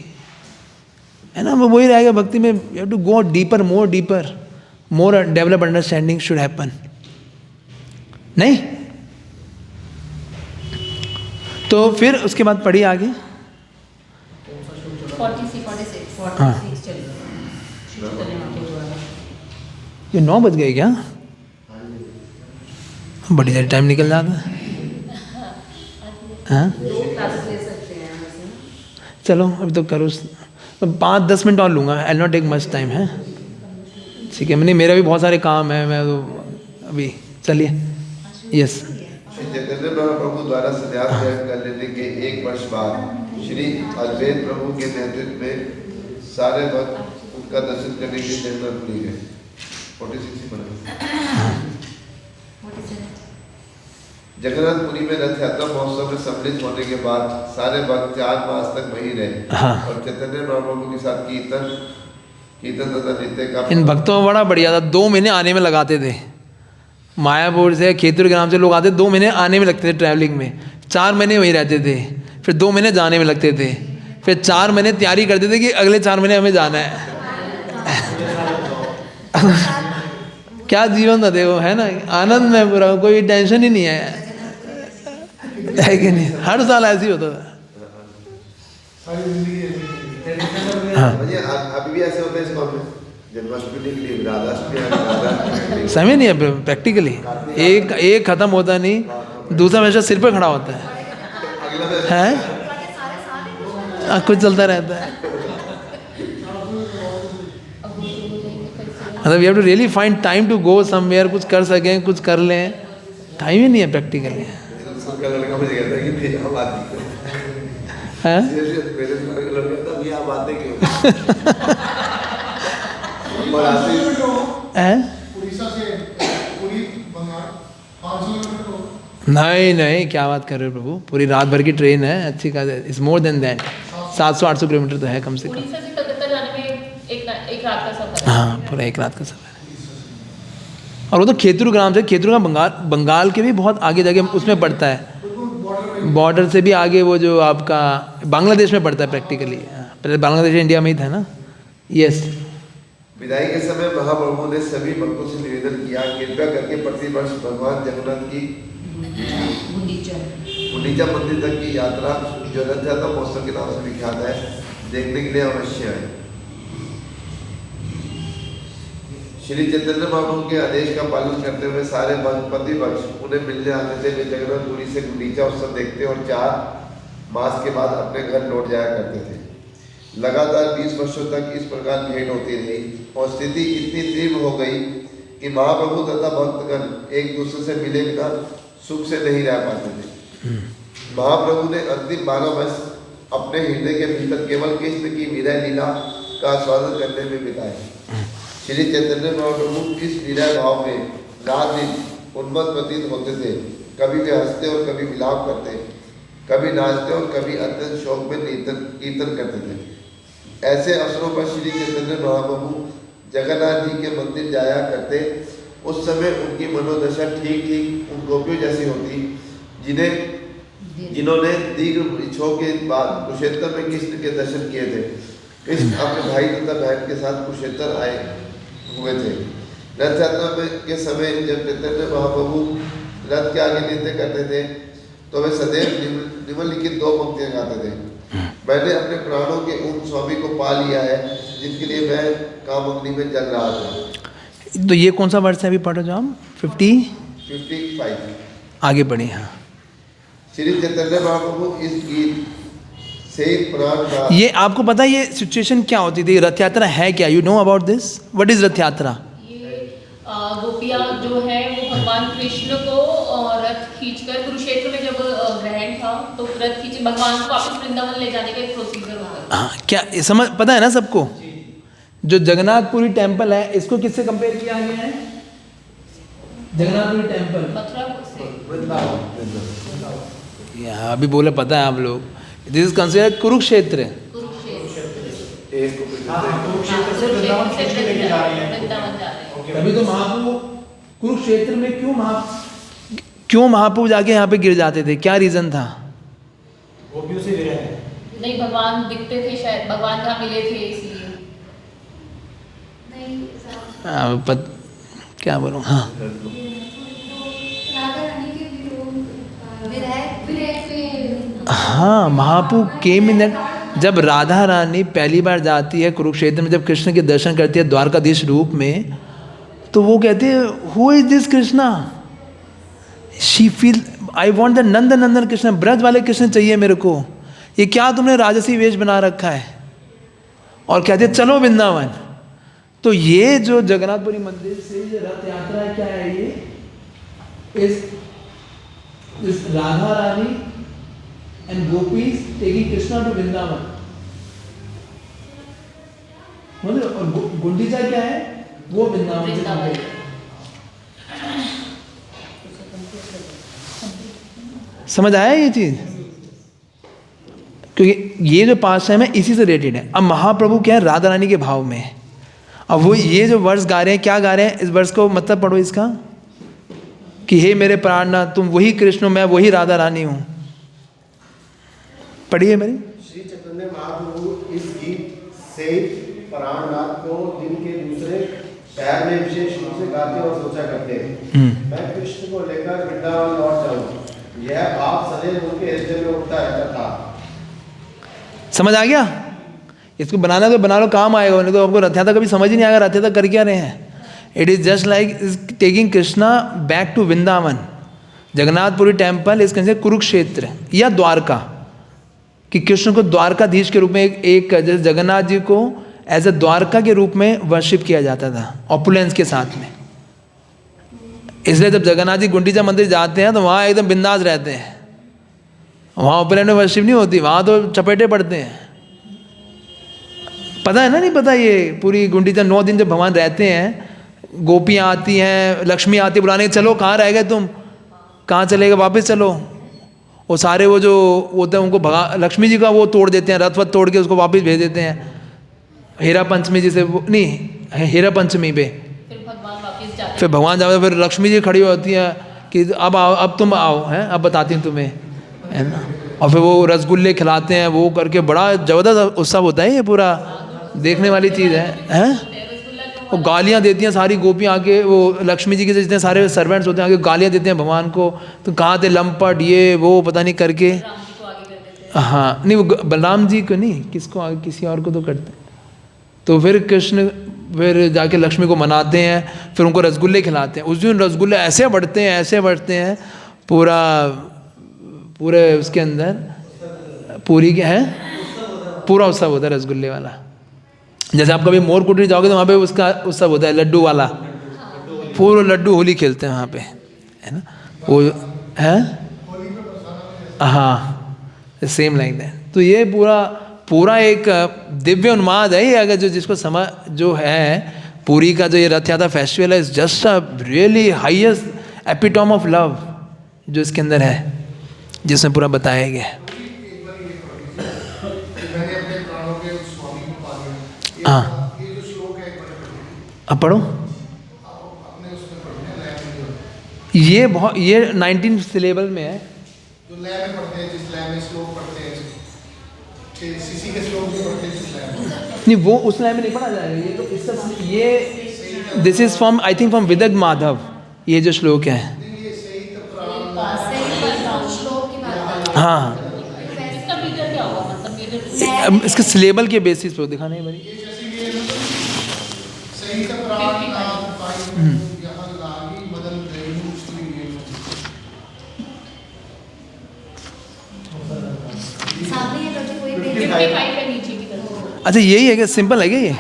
है ना, वो वही रहेगा भक्ति में. You have to go deeper, more develop understanding should happen. नहीं तो फिर उसके बाद पढ़ी आगे. 46 हाँ, ये 9 बज गए क्या? बड़ी देर टाइम निकल जाता है. हाँ चलो अभी तो करो, 5-10 मिनट और लूँगा. आई नॉट टेक मच टाइम है. ठीक है, मैंने मेरा भी बहुत सारे काम है, मैं तो अभी चलिए. यस. श्री चैतन्य महाप्रभु द्वारा संन्यास ग्रहण कर लेने के 1 वर्ष बाद श्री अद्वैत प्रभु के नेतृत्व में सारे भक्त उनका दर्शन करने के लिए जगन्नाथपुरी गए. 46 जगन्नाथपुरी में रथ यात्रा महोत्सव में सम्मिलित होने के बाद सारे भक्त 4 मास तक वहीं रहे. हाँ. और चैतन्य महाप्रभु के साथ कीर्तन तथा नृत्य का. इन भक्तों में बड़ा बढ़िया था. 2 महीने आने में लगाते थे. मायापुर से, खेतुर ग्राम से लोग आते, 2 महीने आने में लगते थे ट्रैवलिंग में. 4 महीने वहीं रहते थे. फिर 2 महीने जाने में लगते थे. फिर 4 महीने तैयारी करते थे कि अगले 4 महीने हमें जाना है. क्या जीवन था देखो, है ना, आनंद में पूरा, कोई टेंशन ही नहीं है कि नहीं. हर साल ऐसे ही होता था. अभी भी ऐसे होते हैं इस मामले. जन्माष्टमी के लिए राधाष्टमी समय नहीं है प्रैक्टिकली. एक खत्म होता नहीं, दूसरा हमेशा सिर पे खड़ा होता है. कुछ चलता रहता है. मतलब you have to really find time to go somewhere, कुछ कर सकें, कुछ कर लें. टाइम ही नहीं है प्रैक्टिकली. लड़का मुझे कहता है कि भैया आप आते हैं, मेरे लड़का था भैया आप आते क्यों. और आते उड़ीसा से पूरी बंगाल 500 किलोमीटर. नहीं, क्या बात कर रहे हो प्रभु. पूरी रात भर की ट्रेन है, अच्छी का. It's more than that. 700-800 kilometre तो है कम से कम. उड़ीसा से कलकत्ता जाने में एक रात का सफर है. हाँ, पूरा 1 रात का सफर है. और वो तो खेतुर ग्राम से, खेतुर ग्राम बंगाल के भी बहुत आगे जाके उसमें पड़ता है. बॉर्डर से भी आगे, वो जो आपका बांग्लादेश में पड़ता है प्रैक्टिकली. पहले बांग्लादेश इंडिया में ही था ना. यस. विदाई के समय महाप्रभु ने सभी भक्तों से निवेदन किया, कृपया करके प्रतिवर्ष भगवान जगन्नाथ की गुंडीचा मंदिर तक की यात्रा, जो रथ यात्रा महोत्सव के नाम से विख्यात है, देखने के लिए अवश्य है. श्री चैतन्य महाप्रभु के आदेश का पालन करते हुए सारे भक्त प्रतिवर्ष उन्हें मिलने आते थे. वे जगन्नाथपुरी से गुंडीचा उत्सव देखते और 4 मास के बाद अपने घर लौट जाया करते थे. लगातार 20 वर्षों तक इस प्रकार भेंट होती रही और स्थिति इतनी तीव्र हो गई कि महाप्रभु तथा भक्तगण एक दूसरे से मिले बिना सुख से नहीं रह पाते थे. महाप्रभु ने अंतिम 12 वर्ष अपने हृदय के भीतर केवल कृष्ण की विरह लीला का आस्वादन करने में बिताए. श्री चैतन्य महाप्रभु इस विरह भाव में रात दिन उन्मत्त प्रतीत होते थे. कभी वे हंसते और कभी विलाप करते, कभी नाचते और कभी अत्यंत शौक में कीर्तन करते थे. ऐसे अवसरों पर श्री चैतन्य महाप्रभु जगन्नाथ जी के मंदिर जाया करते. उस समय उनकी मनोदशा ठीक उन गोपियों जैसी होती जिन्होंने दीर्घ इच्छाओं के बाद कुरुक्षेत्र में कृष्ण के दर्शन किए थे. कृष्ण अपने भाई तथा बहन के साथ कुरुक्षेत्र आए हुए थे. रथ यात्रा के समय जब चैतन्य महाप्रभु रथ के आगे नृत्य करते थे तो वे सदैव निम्नलिखित 2 पंक्तियां गाते थे. मैंने अपने प्राणों के उन स्वामी को पा लिया है जिनके लिए मैं कामअग्नि में जल रहा था. तो ये कौन सा वर्ष है अभी पढ़ो जो हम 55 आगे बढ़े. हाँ, श्री चैतन्य महाप्रभु इस गीत से ही प्राण का. ये आपको पता है ये सिचुएशन क्या होती थी? रथ यात्रा है क्या? You know about this? What is रथ यात्रा? गोपियाँ जो है वो भगवान कृष्ण को रथ खींचकर कुरुक्षेत्र में जब ग्रहण था तो रथ खींच भगवान को वापस वृंदावन ले जाने का एक प्रोसीजर होता है. हाँ, क्या समझ पता है ना सबको? जो जगन्नाथपुरी टेम्पल है इसको किससे कंपेयर किया गया है? जगन्नाथपुरी टेम्पल मथुरा से यहाँ अभी बोले पता है आप लोग. This is considered Kurukshetra. Kurukshetra से वृंदावन खींच के लेके जा रहे हैं. तभी तो महाप्रभु कुरुक्षेत्र में क्यों महाप्रभु जाके यहाँ पे गिर जाते थे, क्या रीजन था? गोपियों से गिरे हैं। नहीं, भगवान दिखते थे शायद, भगवान जहाँ मिले थे इसलिए। नहीं साहब, क्या बोलूँ, हाँ राधा रानी के विरह पे हाँ, महाप्रभु केम इन दैट। जब राधा रानी पहली बार जाती है कुरुक्षेत्र में, जब कृष्ण के दर्शन करती है द्वारकाधीश रूप में, तो वो कहते हैं who is this Krishna? She feel I want the Nand Nandan Krishna, Braj वाले कृष्ण चाहिए मेरे को, ये क्या तुमने राजसी वेश बना रखा है? और कहते चलो वृंदावन। तो ये जो जगन्नाथपुरी मंदिर से ये रथ यात्रा है, क्या है ये? इस Radha Rani and gopis taking Krishna to Vrindavan. मतलब और गुंडीचा क्या है? वो वृंदावन। समझ आया ये चीज? क्योंकि ये जो पास है इसी से रिलेटेड है। अब महाप्रभु क्या है? राधा रानी के भाव में। अब वो ये जो वर्ष गा रहे हैं, क्या गा रहे हैं? इस वर्ष को मतलब पढ़ो इसका, कि हे मेरे प्राणनाथ, तुम वही कृष्ण हो, मैं वही राधा रानी हूं। पढ़िए मेरी। श्री चैतन्य महाप्रभु इस गीत से प्राणनाथ को दिन के दूसरे शहर में विशेष रूप से गाते और सोचा करते हैं, मैं कृष्ण को लेकर वृंदावन लौट जाऊं। यह भाव सदैव उनके हृदय में उठता रहता था। समझ आ गया? इसको बनाना तो बना लो, काम आएगा, नहीं तो आपको रथ यात्रा कभी समझ ही नहीं आएगा रथ यात्रा कर क्या रहे हैं। It is just like taking Krishna back to Vrindavan. Jagannath Puri temple is considered Kurukshetra या द्वारका, कि कृष्ण को द्वारकाधीश के रूप में एक जैसे जगन्नाथ जी को एज ए द्वारका के रूप में वर्शिप किया जाता था, ऑपुलेंस के साथ में। इसलिए जब जगन्नाथ जी गुंडीचा मंदिर जाते हैं तो वहाँ एकदम बिंदास रहते हैं, वहाँ ऑपुलेंस में वर्शिप नहीं होती, वहाँ तो चपेटे पड़ते हैं। पता है ना? नहीं पता? ये पूरी गुंडीचा 9 दिन जब भगवान रहते हैं, गोपियाँ आती हैं, लक्ष्मी आती है बुलाने, चलो कहाँ रह गए तुम, कहाँ चले गए, वापस चलो। वो सारे वो जो होते हैं उनको भगा, लक्ष्मी जी का वो तोड़ देते हैं, रथ वथ तोड़ के उसको वापस भेज देते हैं। हीरा पंचमी जी से वो नहीं, हीरा पंचमी पे फिर भगवान वापस जाते। फिर भगवान जाते, फिर लक्ष्मी जी खड़ी होती है कि अब आओ, अब तुम आओ, हैं अब बताती हूँ तुम्हें, है ना। और फिर वो रसगुल्ले खिलाते हैं, वो करके बड़ा ज़बरदस्त उत्सव होता है। ये पूरा देखने वाली चीज़ है, हैं। वो गालियाँ देती हैं सारी गोपियाँ आके, वो लक्ष्मी जी के जितने सारे सर्वेंट्स होते हैं आके गालियाँ देते हैं भगवान को, तो कहाँ थे लंपट, ये वो पता नहीं करके। हाँ नहीं, वो बलराम जी को नहीं, किसको आगे, किसी और को तो करते हैं। तो फिर कृष्ण फिर जाके लक्ष्मी को मनाते हैं, फिर उनको रसगुल्ले खिलाते हैं। उस दिन रसगुल्ले ऐसे बढ़ते हैं, ऐसे बढ़ते हैं, पूरे उसके अंदर पूरी क्या है, पूरा उत्सव होता है रसगुल्ले वाला। जैसे आप कभी मोर कुटीर जाओगे तो वहाँ पे उसका उत्सव होता है लड्डू वाला, पूरा लड्डू होली खेलते हैं वहाँ पे, है ना। वो है, हाँ, सेम लाइक दैट। तो ये पूरा एक दिव्य उन्माद है ये, अगर जो जिसको समझ जो है पूरी का जो ये रथ यात्रा फेस्टिवल है, is just a really highest epitome of love जो इसके अंदर है, जिसमें पूरा बताया गया है। हाँ, अब पढ़ो। ये 19 सिलेबल में है। जो लय में पढ़ते हैं, जिस लय में श्लोक पढ़ते हैं, सीसी के श्लोक भी पढ़ते हैं जिस लय में। नहीं, वो उस लय में नहीं पढ़ा जाएगा। ये तो इसका ये this is from I think from Vidagdha Madhava, ये जो श्लोक है। हाँ, इसका मीटर क्या होगा, मतलब मीटर इसके सिलेबल के बेसिस पे दिखाने बड़ी। अच्छा, यही है क्या? सिंपल है क्या ये?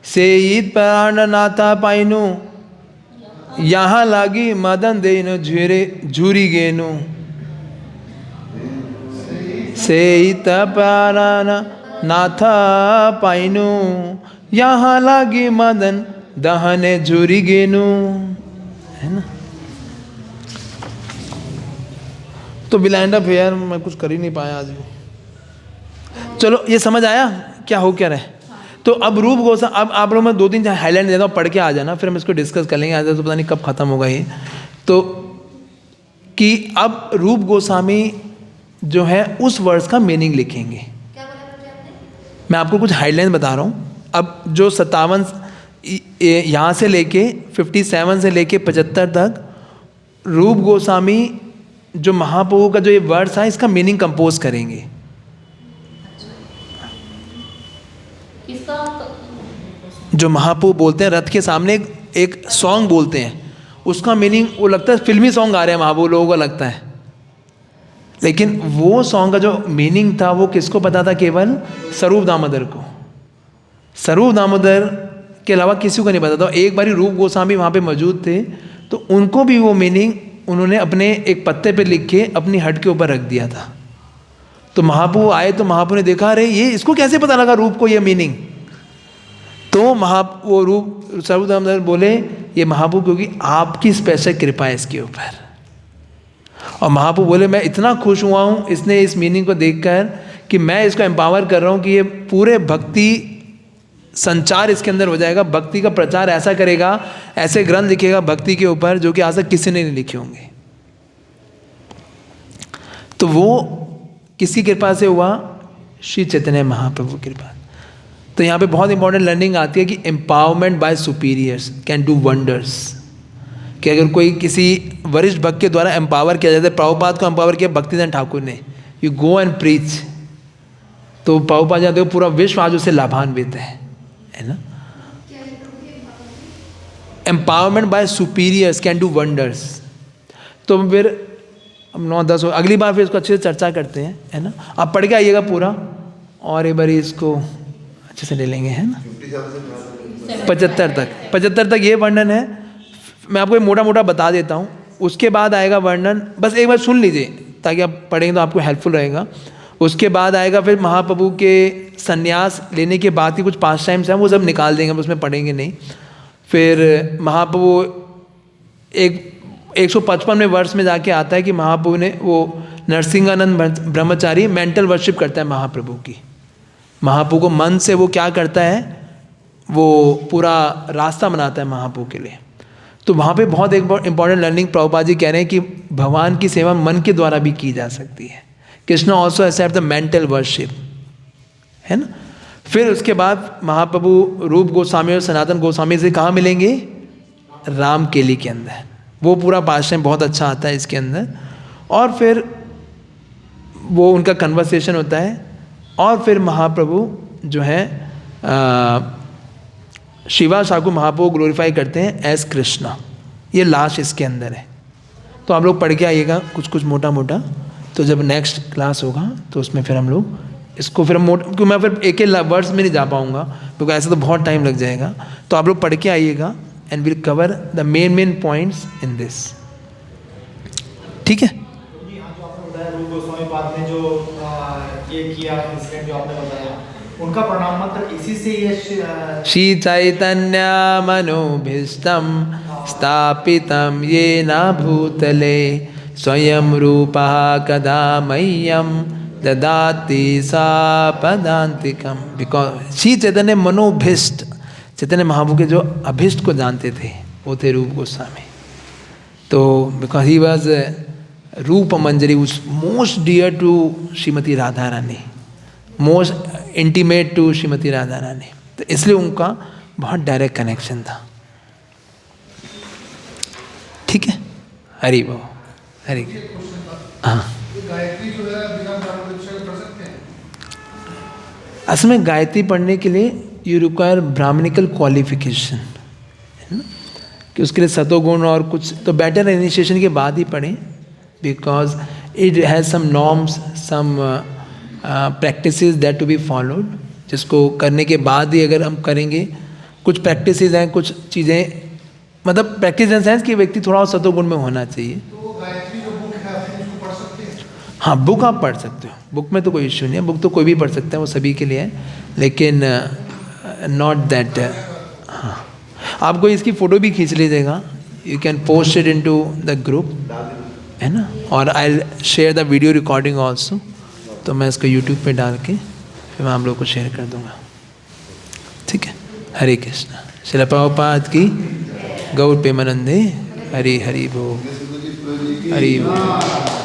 सेईत प्राणनाथा पाइनु यहाँ लागी मदन देनु झूरी गेनु। सेईत प्राणनाथा पाइनु यहाँ लागी मदन दहने झूरी गेनु, है ना। तो बिलाइंड ऑफ हेयर मैं कुछ कर ही नहीं पाया आज भी। चलो, ये समझ आया क्या हो क्या रहे। तो अब रूप गोस्वामी, अब आप लोग मैं 2-3 हाईलाइट देता हूँ, पढ़ के आ जाना, फिर हम इसको डिस्कस कर लेंगे। आज तो पता नहीं कब खत्म होगा ये। तो कि अब रूप गोस्वामी जो है उस वर्ड्स का मीनिंग लिखेंगे। क्या बोला प्रभु जी आपने? मैं आपको कुछ हाईलाइन बता रहा हूँ। अब जो 57 यहाँ से लेके 57 से लेके 75 तक रूप गोस्वामी जो महाप्रभु का जो ये वर्ड्स है इसका मीनिंग कंपोज करेंगे। किसका? जो महाप्रभु बोलते हैं रथ के सामने एक सॉन्ग बोलते हैं, उसका मीनिंग वो लगता है फिल्मी सॉन्ग आ रहे हैं महाप्रभु, लोगों को लगता है, लेकिन वो सॉन्ग का जो मीनिंग था वो किसको पता था? केवल स्वरूप दामोदर को। स्वरूप दामोदर के अलावा किसी को नहीं पता था। एक बारी रूप गोस्वामी वहाँ पे मौजूद थे तो उनको भी वो मीनिंग उन्होंने अपने एक पत्ते पे लिख के अपनी हट के ऊपर रख दिया था। तो महाप्रभु आए तो महाप्रभु ने देखा, अरे ये इसको कैसे पता लगा रूप को ये मीनिंग? तो वो रूप स्वरूप दामोदर बोले, ये महाप्रभु क्योंकि आपकी स्पेशल कृपा है इसके ऊपर। और महाप्रभु बोले, मैं इतना खुश हुआ हूँ इसने इस मीनिंग को देखकर कि मैं इसको एम्पावर कर रहा हूँ कि ये पूरे भक्ति संचार इसके अंदर हो जाएगा, भक्ति का प्रचार ऐसा करेगा, ऐसे ग्रंथ लिखेगा भक्ति के ऊपर जो कि आज तक किसी ने नहीं लिखे होंगे। तो वो किसकी कृपा से हुआ? श्री चैतन्य महाप्रभु की कृपा। तो यहाँ पे बहुत इंपॉर्टेंट लर्निंग आती है कि empowerment by superiors can do wonders. कि अगर कोई किसी वरिष्ठ भक्त के द्वारा एम्पावर किया जाता है, प्रभुपाद को एम्पावर किया भक्तिदान ठाकुर ने, यू गो एंड प्रीच, तो प्रभुपाद जाते हो पूरा विश्व आज उससे लाभान्वित है ना। Empowerment by superiors can do wonders. तो फिर हम 9-10 अगली बार फिर इसको अच्छे से चर्चा करते हैं, है ना। आप पढ़ के आइएगा पूरा और एक बार इसको अच्छे से ले लेंगे, है ना। 75 तक ये वर्णन है। मैं आपको मोटा मोटा बता देता हूँ, उसके बाद आएगा वर्णन, बस एक बार सुन लीजिए ताकि आप पढ़ेंगे तो आपको हेल्पफुल रहेगा। उसके बाद आएगा फिर महाप्रभु के संन्यास लेने के बाद की कुछ पास टाइम्स हैं, वो सब निकाल देंगे, उसमें पढ़ेंगे नहीं। फिर महाप्रभु 155 में वर्ष में जाके आता है कि महाप्रभु ने वो नरसिंहानंद ब्रह्मचारी मेंटल वर्शिप करता है महाप्रभु की। महाप्रभु को मन से वो क्या करता है, वो पूरा रास्ता बनाता है महाप्रभु के लिए। तो वहाँ पे बहुत एक इंपॉर्टेंट लर्निंग प्रभुपाद जी कह रहे हैं कि भगवान की सेवा मन के द्वारा भी की जा सकती है। Krishna also accept the mental worship, है ना। फिर उसके बाद महाप्रभु रूप गोस्वामी और सनातन गोस्वामी से कहाँ मिलेंगे? रामकेली के अंदर। वो पूरा पाश्चर्य बहुत अच्छा आता है इसके अंदर। और फिर वो उनका कन्वर्सेशन होता है और फिर महाप्रभु जो है शिवा शाकु महाप्रभु ग्लोरीफाई करते हैं एज कृष्णा। ये लास्ट इसके अंदर है। तो आप लोग पढ़ के आइएगा कुछ कुछ मोटा मोटा। तो जब नेक्स्ट क्लास होगा तो उसमें फिर हम लोग इसको फिर क्योंकि मैं फिर एक वर्ड्स में नहीं जा पाऊँगा क्योंकि ऐसा तो बहुत टाइम लग जाएगा। तो आप लोग पढ़ के आइएगा and will cover the main points in this, ठीक है। यहाँ जो आपने बताया रूप गोस्वामी पाद ने जो ये किया इंसिडेंट जो आपने बताया, उनका प्रणाम मंत्र इसी से ये श्री चैतन्य मनोभीष्टम स्थापितम येन भूतले स्वयं रूपः कदा मह्यम ददाति सापदान्तिकम। बिकॉज श्री चैतन्य मनोभीष्ट, चैतन्य महाप्रभु के जो अभिष्ट को जानते थे वो थे रूप गोस्वामी। तो because he was Roop Manjari most dear to Shrimati Radha Rani, most intimate to Shrimati Radha Rani. तो इसलिए उनका बहुत डायरेक्ट कनेक्शन था, ठीक है। हरि बोल, हरि। हाँ, असल में गायत्री पढ़ने के लिए यू रिक्वायर ब्राह्मणिकल क्वालिफिकेशन, है ना, कि उसके लिए सतोगुण और कुछ तो बेटर इनिशिएशन के बाद ही पढ़ें। Because it has some norms, some practices that to be followed, जिसको करने के बाद ही अगर हम करेंगे। कुछ प्रैक्टिसेस हैं, कुछ चीज़ें, मतलब प्रैक्टिस इन सेंस कि व्यक्ति थोड़ा सतोगुण में होना चाहिए। तो गायत्री जो बुक है आप इसको पढ़ सकते हैं? हाँ, बुक आप पढ़ सकते हो, बुक में तो कोई इश्यू नहीं है, बुक तो कोई भी पढ़ सकता है, वो सभी के लिए है, लेकिन नॉट दैट। हाँ, आपको इसकी फ़ोटो भी खींच लीजिएगा, you can post it into the group, है ना। और I share the video recording also, तो मैं इसको यूट्यूब पे डाल के फिर मैं आप लोग को शेयर कर दूँगा। हरे कृष्ण। शिला प्रभुपाद की गौर प्रेमानंदे हरि हरि बोल हरि बोल।